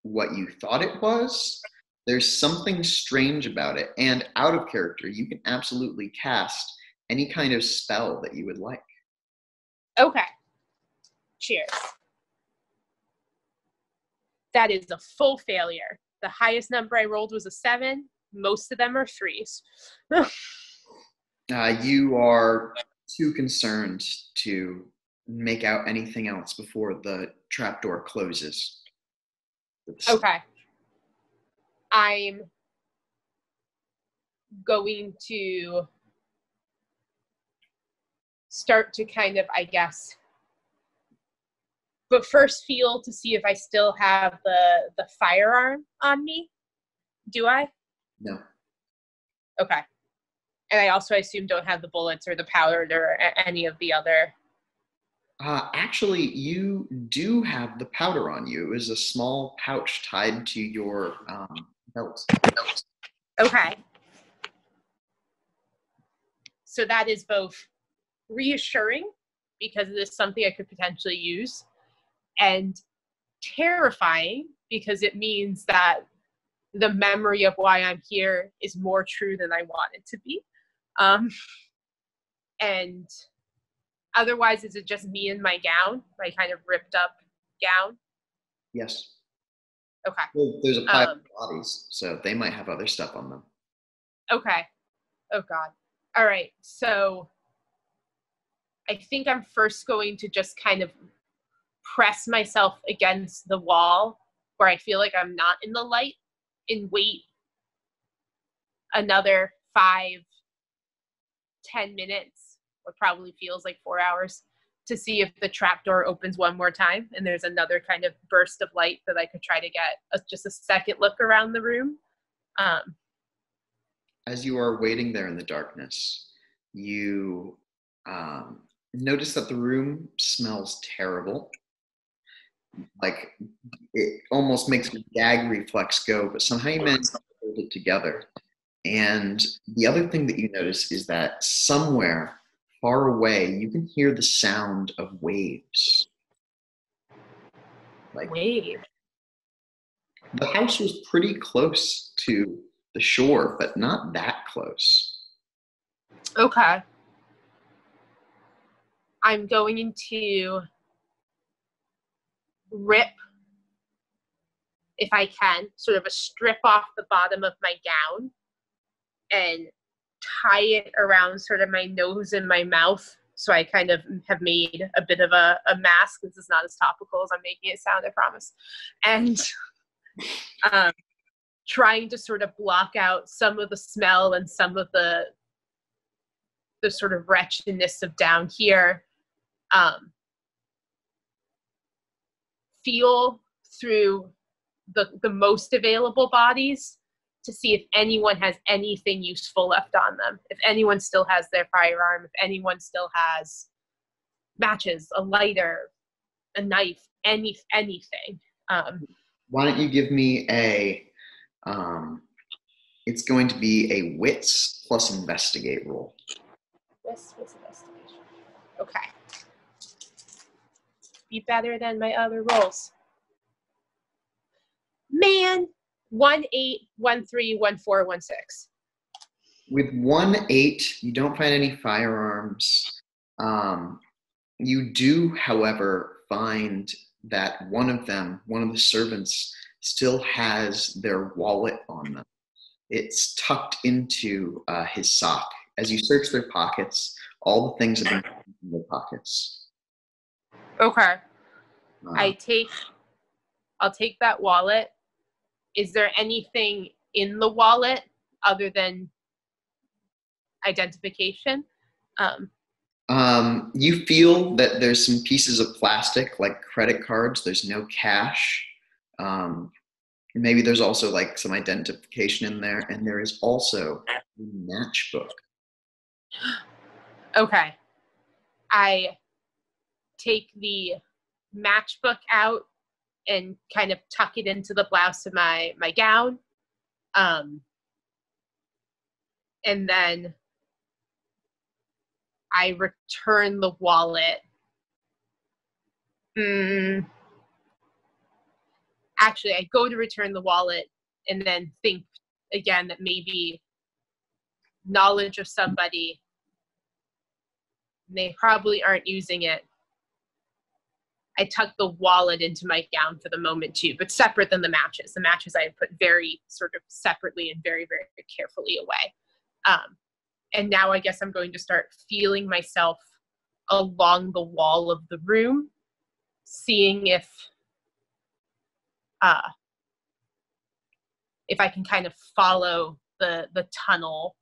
what you thought it was. There's something strange about it. And out of character, you can absolutely cast any kind of spell that you would like. Okay. Cheers. That is a full failure. The highest number I rolled was a 7. Most of them are 3s. You are too concerned to make out anything else before the trapdoor closes. Okay. I'm going to start to kind of, I guess, but first feel to see if I still have the firearm on me. Do I? No. Okay. And I also, I assume, don't have the bullets or the powder or any of the other. Actually, you do have the powder on you. It was a small pouch tied to your belt. Okay. So that is both reassuring because it is something I could potentially use, and terrifying because it means that the memory of why I'm here is more true than I want it to be. And otherwise, is it just me in my gown, my kind of ripped up gown? Yes. Okay. Well, there's a pile of bodies, so they might have other stuff on them. Okay. Oh, God. All right. So I think I'm first going to just kind of press myself against the wall where I feel like I'm not in the light and wait another 5-10 minutes, what probably feels like 4 hours, to see if the trapdoor opens one more time and there's another kind of burst of light that I could try to get just a second look around the room. As you are waiting there in the darkness, you notice that the room smells terrible. Like, it almost makes your gag reflex go, but somehow you manage to hold it together. And the other thing that you notice is that somewhere far away, you can hear the sound of waves. Like, Wave. the house was pretty close to the shore, but not that close. Okay. I'm going to rip, if I can, sort of a strip off the bottom of my gown and tie it around sort of my nose and my mouth So I kind of have made a bit of a mask. This is not as topical as I'm making it sound, I promise. And trying to sort of block out some of the smell and some of the sort of wretchedness of down here. Feel through the most available bodies to see if anyone has anything useful left on them. If anyone still has their firearm, if anyone still has matches, a lighter, a knife, anything. Why don't you give me it's going to be a wits plus investigate roll. Wits investigation. Okay. Be better than my other rolls. Man, 1, 8, 1, 3, 1, 4, 1, 6. With 1, 8, you don't find any firearms. You do, however, find that one of the servants, still has their wallet on them. It's tucked into his sock. As you search their pockets, all the things have been put in their pockets. Okay. I'll take that wallet. Is there anything in the wallet other than identification? You feel that there's some pieces of plastic, like credit cards. There's no cash. Maybe there's also like some identification in there, and there is also a matchbook. Okay. I take the matchbook out and kind of tuck it into the blouse of my gown. And then I return the wallet. Actually, I go to return the wallet and then think again that maybe knowledge of somebody, they probably aren't using it. I tuck the wallet into my gown for the moment too, but separate than the matches. The matches I had put very sort of separately and very, very carefully away. And now I guess I'm going to start feeling myself along the wall of the room, seeing if I can kind of follow the tunnel,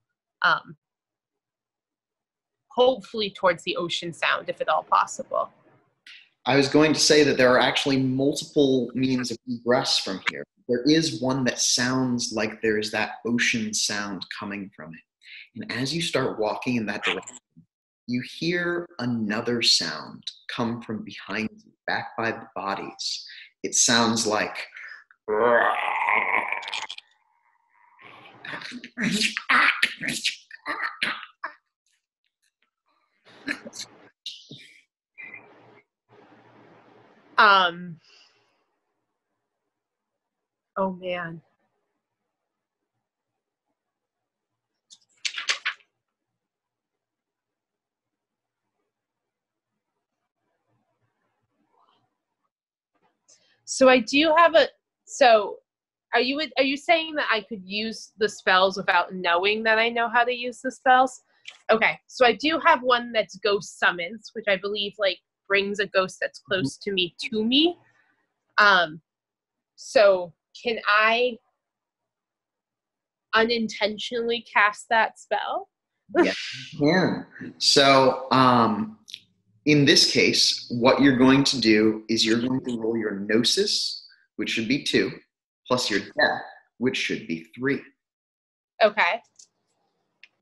hopefully towards the ocean sound, if at all possible. I was going to say that there are actually multiple means of egress from here. There is one that sounds like there's that ocean sound coming from it. And as you start walking in that direction, you hear another sound come from behind you, back by the bodies. It sounds like... Oh man. So I do have are you saying that I could use the spells without knowing that I know how to use the spells? Okay, so I do have one that's ghost summons, which I believe like brings a ghost that's close to me. So can I unintentionally cast that spell? Yes, you can. So, in this case, what you're going to do is you're going to roll your gnosis, which should be 2, plus your death, which should be 3. Okay.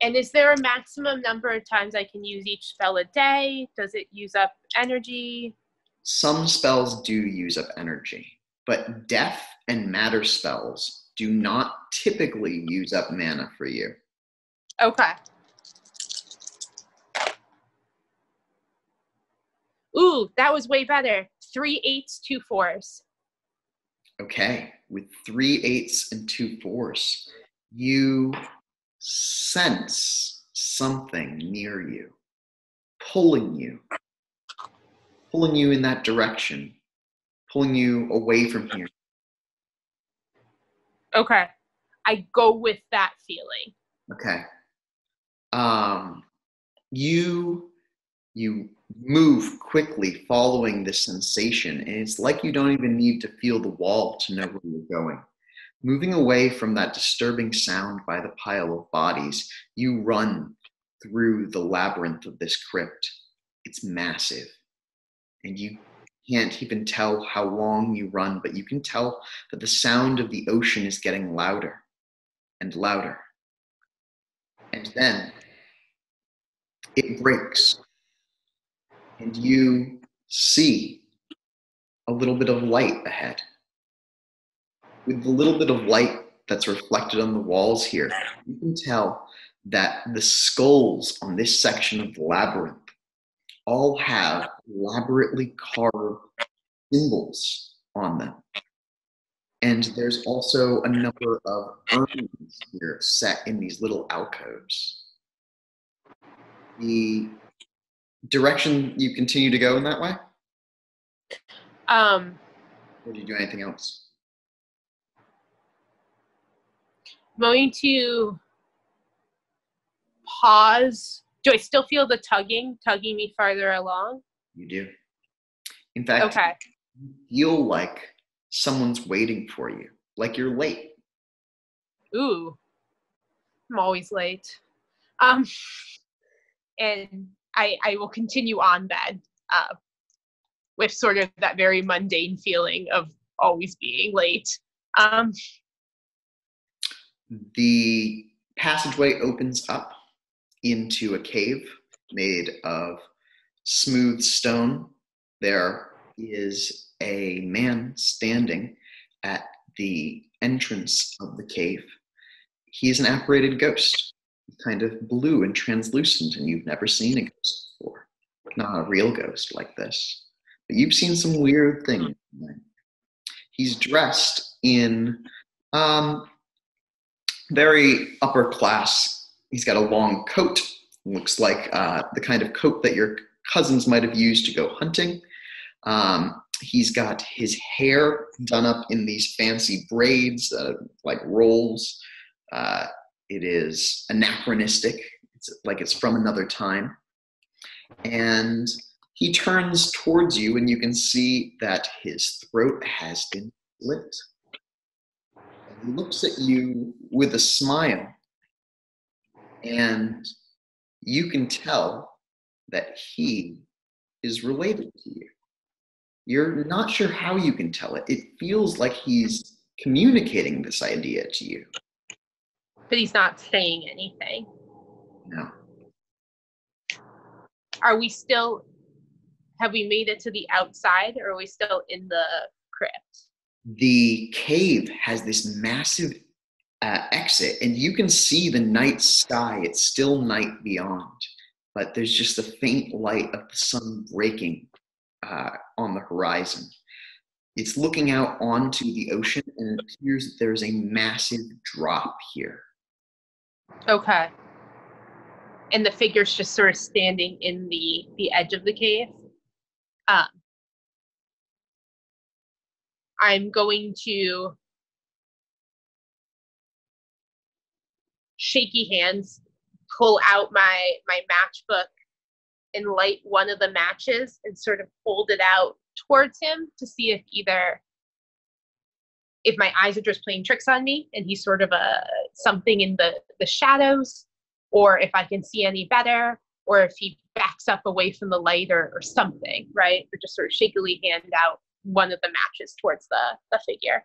And is there a maximum number of times I can use each spell a day? Does it use up energy? Some spells do use up energy, but death and matter spells do not typically use up mana for you. Okay. Ooh, that was way better. 3 8s, 2 4s. Okay, with 3 8s and 2 4s, you sense something near you, pulling you in that direction, pulling you away from here. Okay. I go with that feeling. Okay. You You move quickly following this sensation, and it's like you don't even need to feel the wall to know where you're going. Moving away from that disturbing sound by the pile of bodies, you run through the labyrinth of this crypt. It's massive, and you can't even tell how long you run, but you can tell that the sound of the ocean is getting louder and louder. And then it breaks, and you see a little bit of light ahead. With the little bit of light that's reflected on the walls here, you can tell that the skulls on this section of the labyrinth all have elaborately carved symbols on them. And there's also a number of urns here set in these little alcoves. The direction you continue to go in that way? Or do you do anything else? I'm going to pause. Do I still feel the tugging me farther along? You do. In fact, okay. You feel like someone's waiting for you, like you're late. Ooh, I'm always late. And I will continue on then with sort of that very mundane feeling of always being late. The passageway opens up into a cave made of smooth stone. There is a man standing at the entrance of the cave. He is an apparated ghost, kind of blue and translucent, and you've never seen a ghost before. Not a real ghost like this, but you've seen some weird things. He's dressed in very upper class. He's got a long coat. Looks like the kind of coat that your cousins might have used to go hunting. He's got his hair done up in these fancy braids, like rolls. It is anachronistic. It's like it's from another time. And he turns towards you, and you can see that his throat has been slit. He looks at you with a smile, and you can tell that he is related to you. You're not sure how you can tell it. It feels like he's communicating this idea to you. But he's not saying anything. No. Are we still, have we made it to the outside, or are we still in the crypt? The cave has this massive exit, and you can see the night sky. It's still night beyond, but there's just the faint light of the sun breaking on the horizon. It's looking out onto the ocean, and it appears that there's a massive drop here. Okay. And the figure's just sort of standing in the edge of the cave. I'm going to shaky hands pull out my matchbook and light one of the matches and sort of hold it out towards him to see if my eyes are just playing tricks on me and he's sort of something in the shadows, or if I can see any better, or if he backs up away from the light or something, right? Or just sort of shakily hand out one of the matches towards the figure.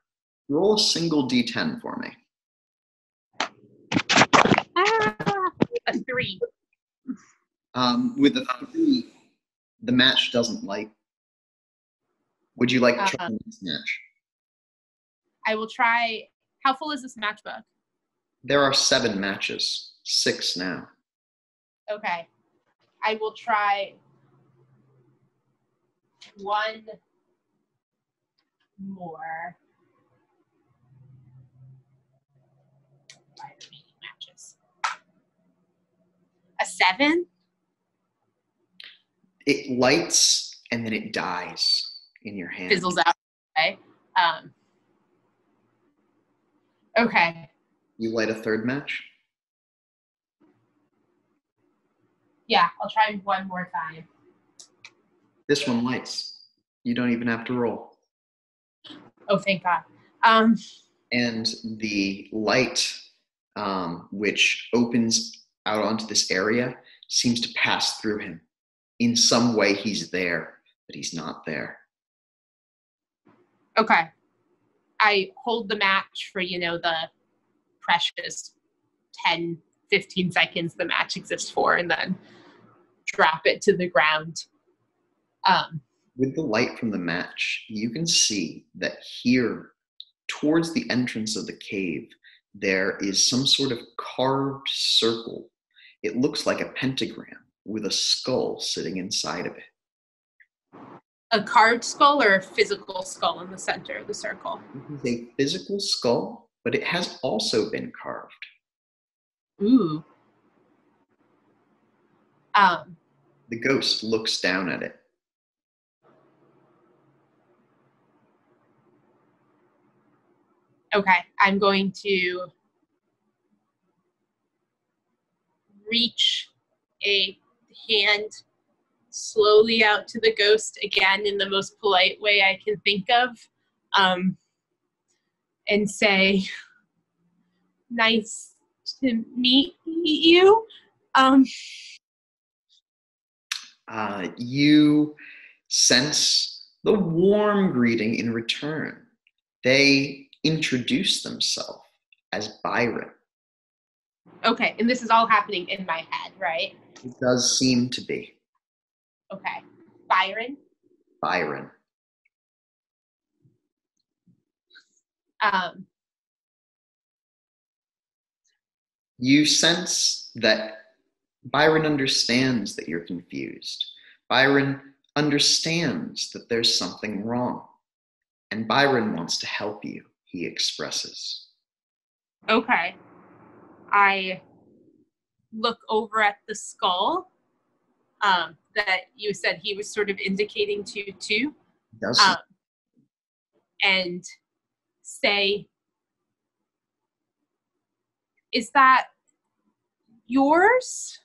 Roll a single d10 for me. A 3. With a 3, the match doesn't light. Would you like to try this match? I will try. How full is this matchbook? There are 7 matches. 6 now. Okay. I will try one more. 5 remaining matches. A 7? It lights and then it dies in your hand. Fizzles out. Okay. Okay. You light a 3rd match? Yeah, I'll try one more time. This one lights. You don't even have to roll. Oh, thank God. And the light, which opens out onto this area, seems to pass through him. In some way, he's there, but he's not there. Okay. I hold the match for, the precious 10, 15 seconds the match exists for, and then drop it to the ground. With the light from the match, you can see that here, towards the entrance of the cave, there is some sort of carved circle. It looks like a pentagram with a skull sitting inside of it. A carved skull or a physical skull in the center of the circle? It is a physical skull, but it has also been carved. Ooh. The ghost looks down at it. Okay, I'm going to reach a hand slowly out to the ghost, again in the most polite way I can think of, and say, "Nice to meet you." You sense the warm greeting in return. They introduce themselves as Byron. Okay, and this is all happening in my head, right? It does seem to be. Okay. Byron? Byron. You sense that Byron understands that you're confused. Byron understands that there's something wrong. And Byron wants to help you, he expresses. Okay. I look over at the skull that you said he was sort of indicating to too. And say, "Is that yours?"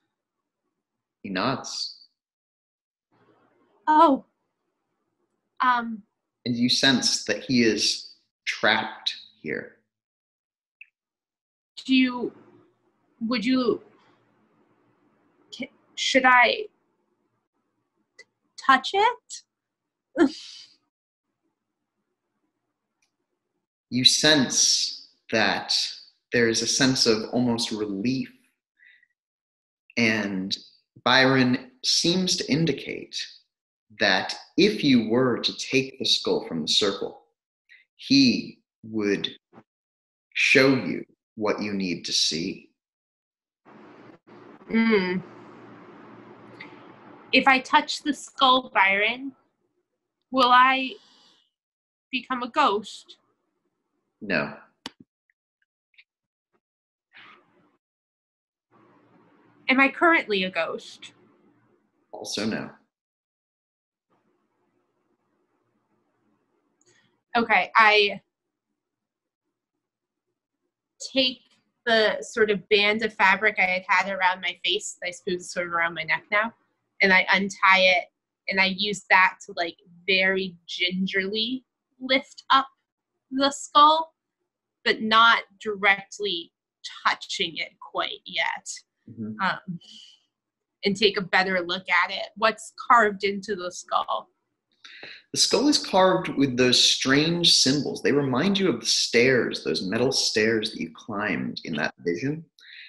He nods. Oh. And you sense that he is trapped here. Should I touch it? You sense that there's a sense of almost relief. And Byron seems to indicate that if you were to take the skull from the circle, he would show you what you need to see. If I touch the skull, Byron, will I become a ghost? No. Am I currently a ghost? Also no. Okay, I take the sort of band of fabric I had around my face, I suppose it's sort of around my neck now, and I untie it, and I use that to like very gingerly lift up the skull, but not directly touching it quite yet. And take a better look at it. What's carved into the skull? The skull is carved with those strange symbols. They remind you of the stairs, those metal stairs that you climbed in that vision.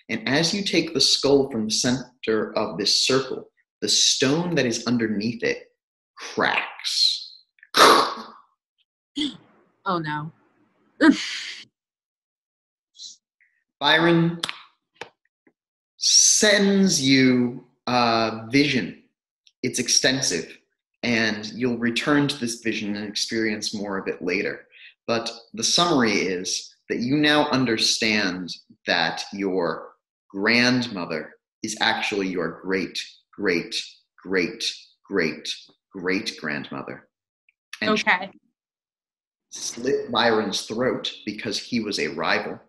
And as you take the skull from the center of this circle, the stone that is underneath it cracks. Oh no. Byron sends you a vision. It's extensive, and you'll return to this vision and experience more of it later. But the summary is that you now understand that your grandmother is actually your great, great, great, great, great grandmother. And okay. she slit Byron's throat because he was a rival.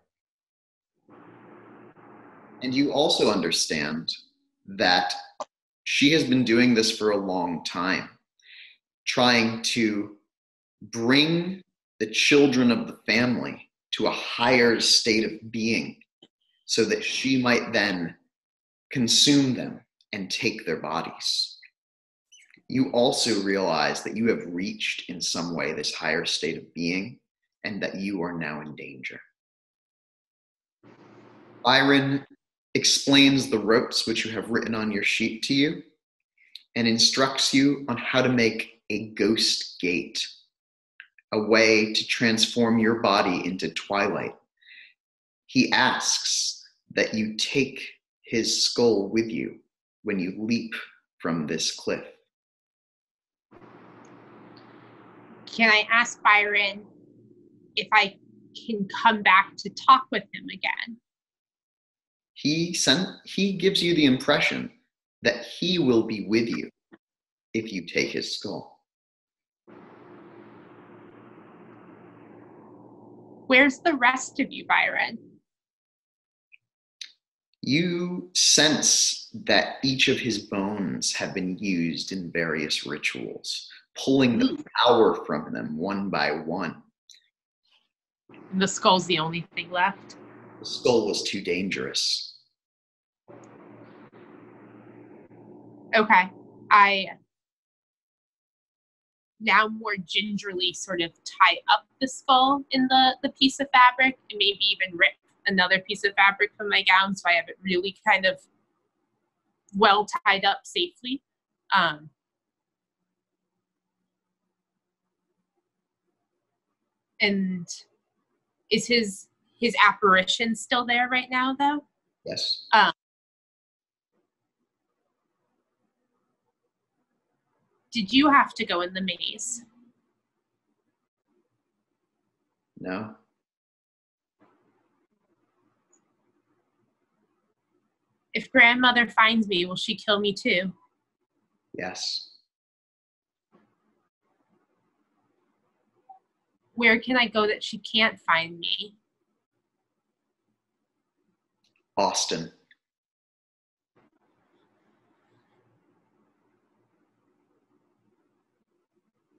And you also understand that she has been doing this for a long time. trying to bring the children of the family to a higher state of being so that she might then consume them and take their bodies. You also realize that you have reached in some way this higher state of being and that you are now in danger. Byron explains the ropes which you have written on your sheet to you and instructs you on how to make a ghost gate, a way to transform your body into twilight. He asks that you take his skull with you when you leap from this cliff. Can I ask Byron if I can come back to talk with him again? He gives you the impression that he will be with you if you take his skull. Where's the rest of you, Byron? You sense that each of his bones have been used in various rituals, pulling the power from them one by one. The skull's the only thing left. The skull was too dangerous. Okay. I now more gingerly sort of tie up the skull in the piece of fabric and maybe even rip another piece of fabric from my gown so I have it really kind of well tied up safely. And is his apparition still there right now, though? Yes. Did you have to go in the maze? No. If grandmother finds me, will she kill me too? Yes. Where can I go that she can't find me? Austin.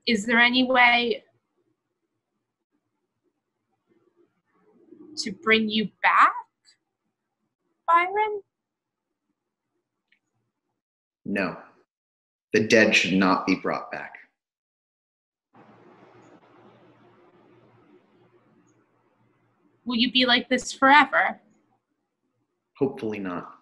Is there any way to bring you back, Byron? No. The dead should not be brought back. Will you be like this forever? Hopefully not.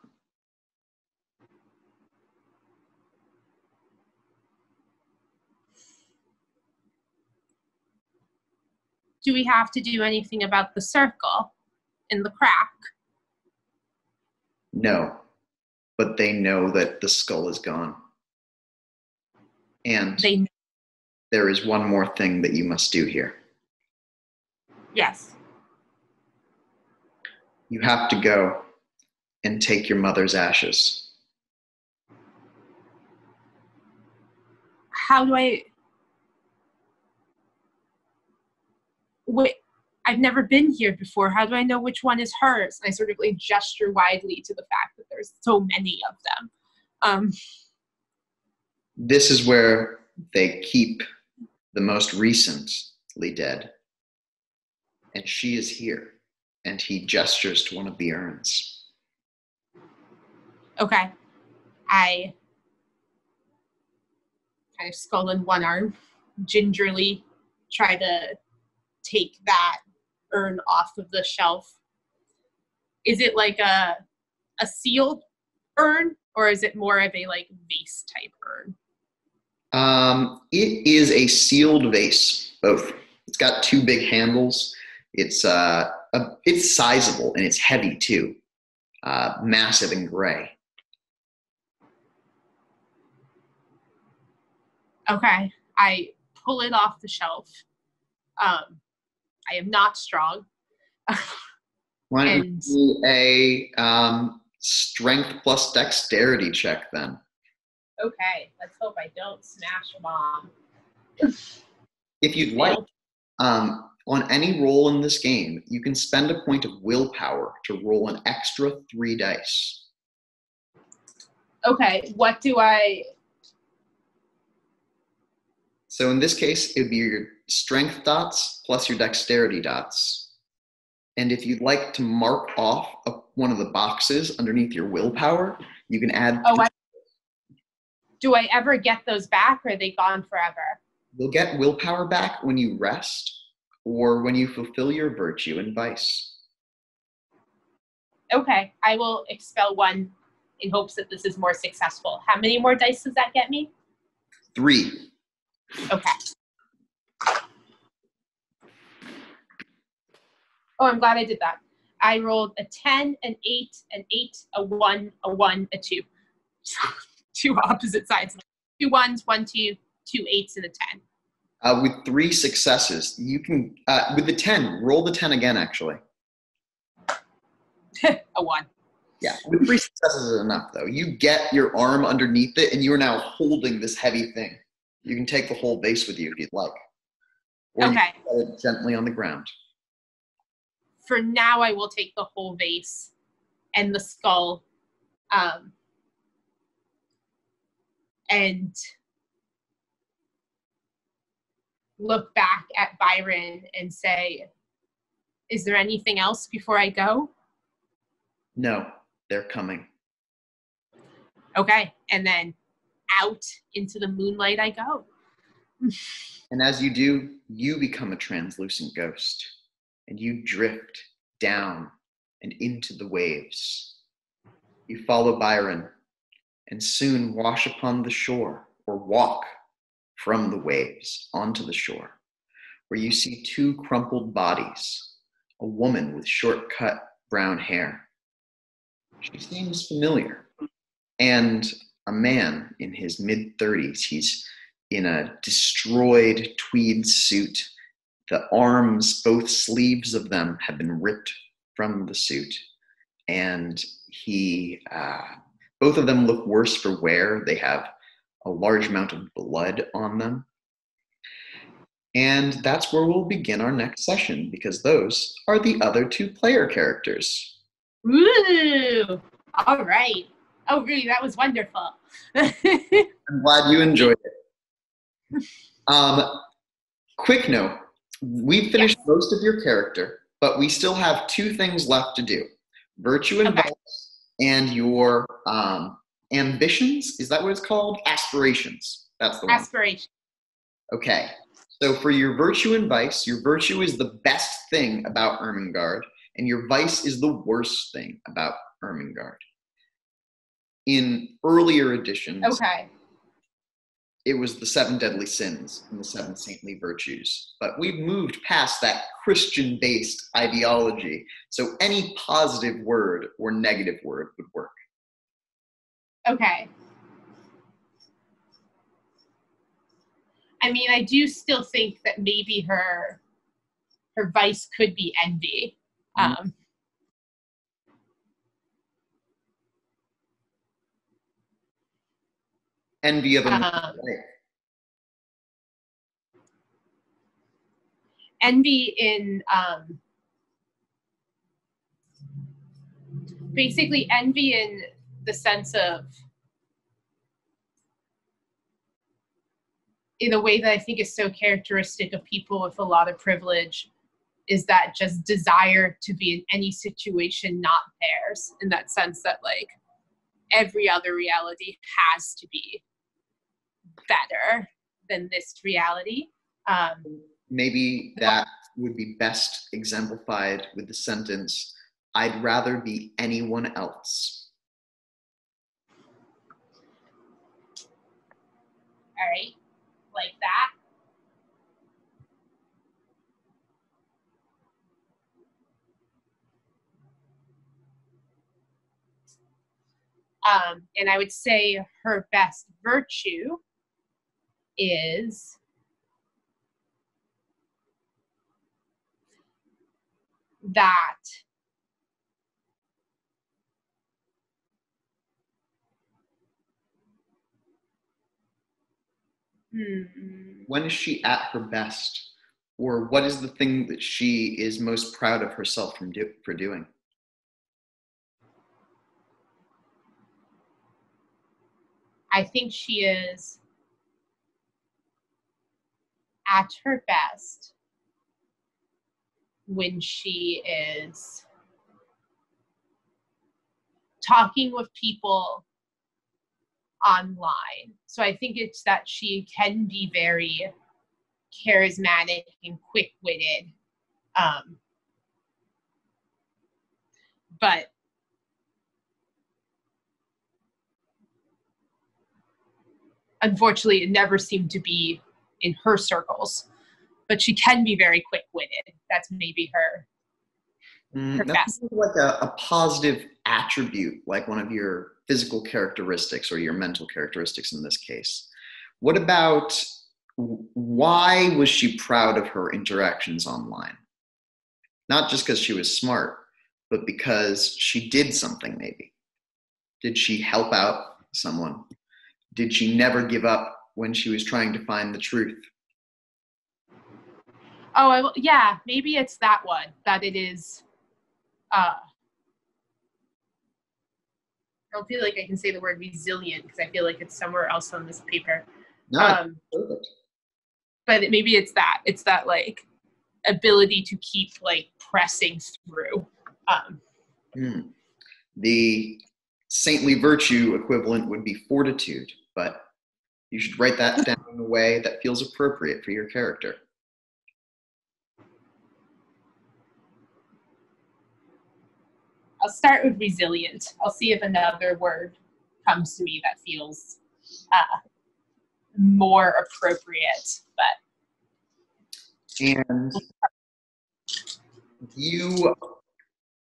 Do we have to do anything about the circle in the crack? No. But they know that the skull is gone. And there is one more thing that you must do here. Yes. You have to go and take your mother's ashes. How do I... Wait, I've never been here before. How do I know which one is hers? And I sort of like gesture widely to the fact that there's so many of them. This is where they keep the most recently dead. And she is here. And he gestures to one of the urns. Okay. I kind of skull in one arm, gingerly try to take that urn off of the shelf. Is it like a sealed urn, or is it more of a like vase type urn? It is a sealed vase, both. It's got two big handles. It's sizable and it's heavy too, massive and gray. Okay, I pull it off the shelf. I am not strong. Why don't you do a strength plus dexterity check then? Okay, let's hope I don't smash a bomb. If you'd like, on any roll in this game, you can spend a point of willpower to roll an extra 3 dice. Okay, what do I... So in this case, it would be your strength dots plus your dexterity dots. And if you'd like to mark off one of the boxes underneath your willpower, you can add. Do I ever get those back, or are they gone forever? You'll get willpower back when you rest or when you fulfill your virtue and vice. Okay, I will expel one in hopes that this is more successful. How many more dice does that get me? 3. Okay. Oh, I'm glad I did that. I rolled a 10, an 8, an 8, a 1, a 1, a 2. 2 opposite sides. 2 1s, 1 2, 2 8s, and a 10. With 3 successes, you can, with the 10, roll the 10 again, actually. A 1. Yeah, with 3 successes is enough, though. You get your arm underneath it, and you are now holding this heavy thing. You can take the whole base with you if you'd like. Or Okay. you can set it gently on the ground. For now, I will take the whole vase and the skull, and look back at Byron and say, is there anything else before I go? No, they're coming. Okay, and then out into the moonlight I go. And as you do, you become a translucent ghost, and you drift down and into the waves. You follow Byron, and soon wash upon the shore, or walk from the waves onto the shore, where you see 2 crumpled bodies, a woman with short-cut brown hair. She seems familiar, and a man in his mid-30s. He's in a destroyed tweed suit. The arms, both sleeves of them, have been ripped from the suit, and both of them look worse for wear. They have a large amount of blood on them. And that's where we'll begin our next session, because those are the other 2 player characters. Ooh, all right. Oh, really, that was wonderful. I'm glad you enjoyed it. Quick note, we've finished most of your character, but we still have 2 things left to do. Virtue and vice, and your ambitions. Is that what it's called? Aspirations. That's the one. Aspiration. Okay. So for your virtue and vice, your virtue is the best thing about Ermengarde, and your vice is the worst thing about Ermengarde. In earlier editions, it was the 7 deadly sins and the 7 saintly virtues. But we've moved past that Christian-based ideology, so any positive word or negative word would work. Okay. I mean, I do still think that maybe her vice could be envy. Envy of another life. Envy in basically envy in the sense of, in a way that I think is so characteristic of people with a lot of privilege, is that just desire to be in any situation not theirs, in that sense that like every other reality has to be better than this reality. Maybe that would be best exemplified with the sentence, I'd rather be anyone else. All right, like that. And I would say her best virtue is that when is she at her best? Or what is the thing that she is most proud of herself for doing? I think she is at her best when she is talking with people online. So I think it's that she can be very charismatic and quick-witted. But unfortunately, it never seemed to be in her circles. But she can be very quick-witted. That's maybe her That's best. like a positive attribute, like one of your physical characteristics or your mental characteristics in this case. What about, why was she proud of her interactions online? Not just because she was smart, but because she did something maybe. Did she help out someone? Did she never give up when she was trying to find the truth? Oh, yeah, maybe it's that one, that it is, I don't feel like I can say the word resilient because I feel like it's somewhere else on this paper. No, perfect. But maybe it's that like ability to keep like pressing through. The saintly virtue equivalent would be fortitude, but you should write that down in a way that feels appropriate for your character. I'll start with resilient. I'll see if another word comes to me that feels more appropriate. And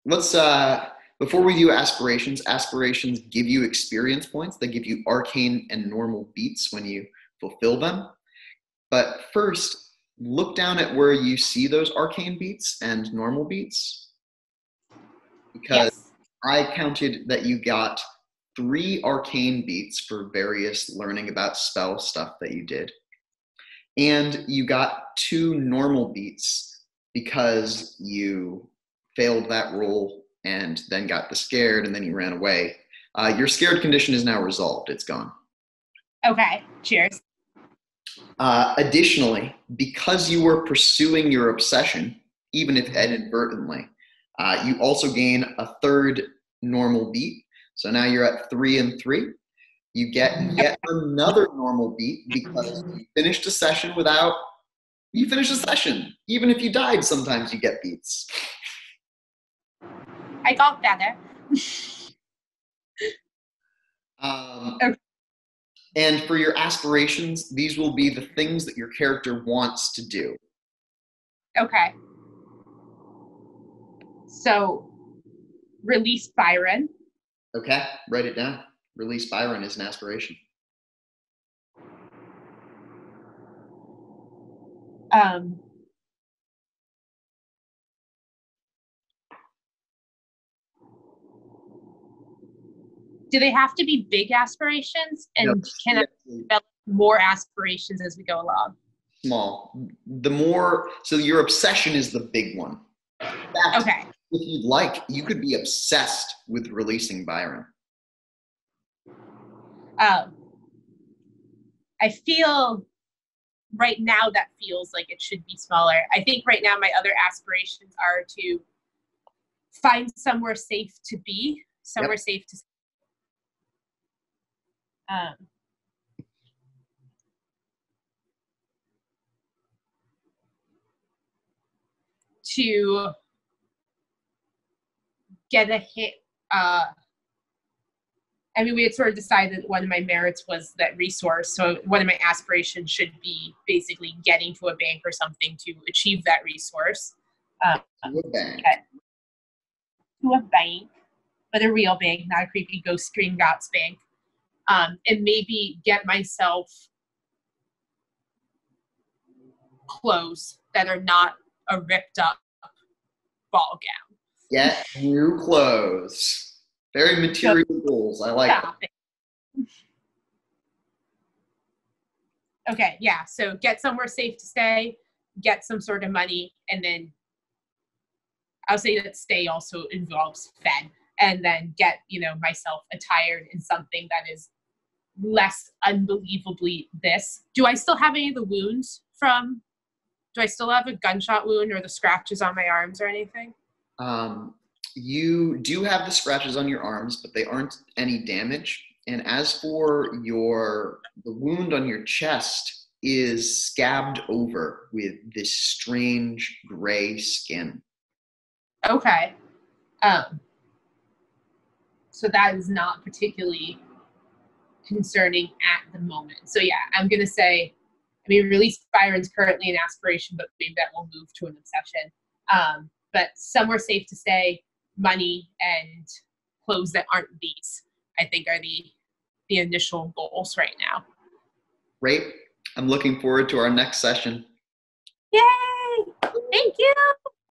let's before we do aspirations give you experience points. They give you arcane and normal beats when you fulfill them. But first, look down at where you see those arcane beats and normal beats. Because yes. I counted that you got 3 arcane beats for various learning about spell stuff that you did. And you got 2 normal beats because you failed that roll and then got the scared and then you ran away. Your scared condition is now resolved. It's gone. Okay, cheers. Additionally, because you were pursuing your obsession, even if inadvertently, you also gain a 3rd normal beat. So now you're at 3 and 3. You get yet another normal beat because you finished a session without, you finished a session. Even if you died, sometimes you get beats. I got better. Okay. And for your aspirations, these will be the things that your character wants to do. Okay. So, release Byron. Okay, write it down. Release Byron is an aspiration. Do they have to be big aspirations? And No, can I develop more aspirations as we go along? Small. The more, so your obsession is the big one. In fact, okay. If you'd like, you could be obsessed with releasing Byron. I feel right now that feels like it should be smaller. I think right now my other aspirations are to find somewhere safe to be, somewhere safe to get a hit. I mean, we had sort of decided that one of my merits was that resource. So one of my aspirations should be basically getting to a bank or something to achieve that resource. To a bank. To a bank, but a real bank, not a creepy ghost Gringotts bank. And maybe get myself clothes that are not a ripped up ball gown. Get new clothes. Very material goals. I like that. Okay, yeah. So get somewhere safe to stay, get some sort of money, and then I'll say that stay also involves fed, and then get, myself attired in something that is less unbelievably this. Do I still have any of the wounds from do I still have a gunshot wound or the scratches on my arms or anything? You do have the scratches on your arms, but they aren't any damage. And as for the wound on your chest is scabbed over with this strange gray skin. Okay. So that is not particularly concerning at the moment. So yeah, I'm going to say, release Byron's currently an aspiration, but maybe that will move to an obsession. But somewhere safe to stay, money, and clothes that aren't these, I think are the initial goals right now. Great. I'm looking forward to our next session. Yay! Thank you!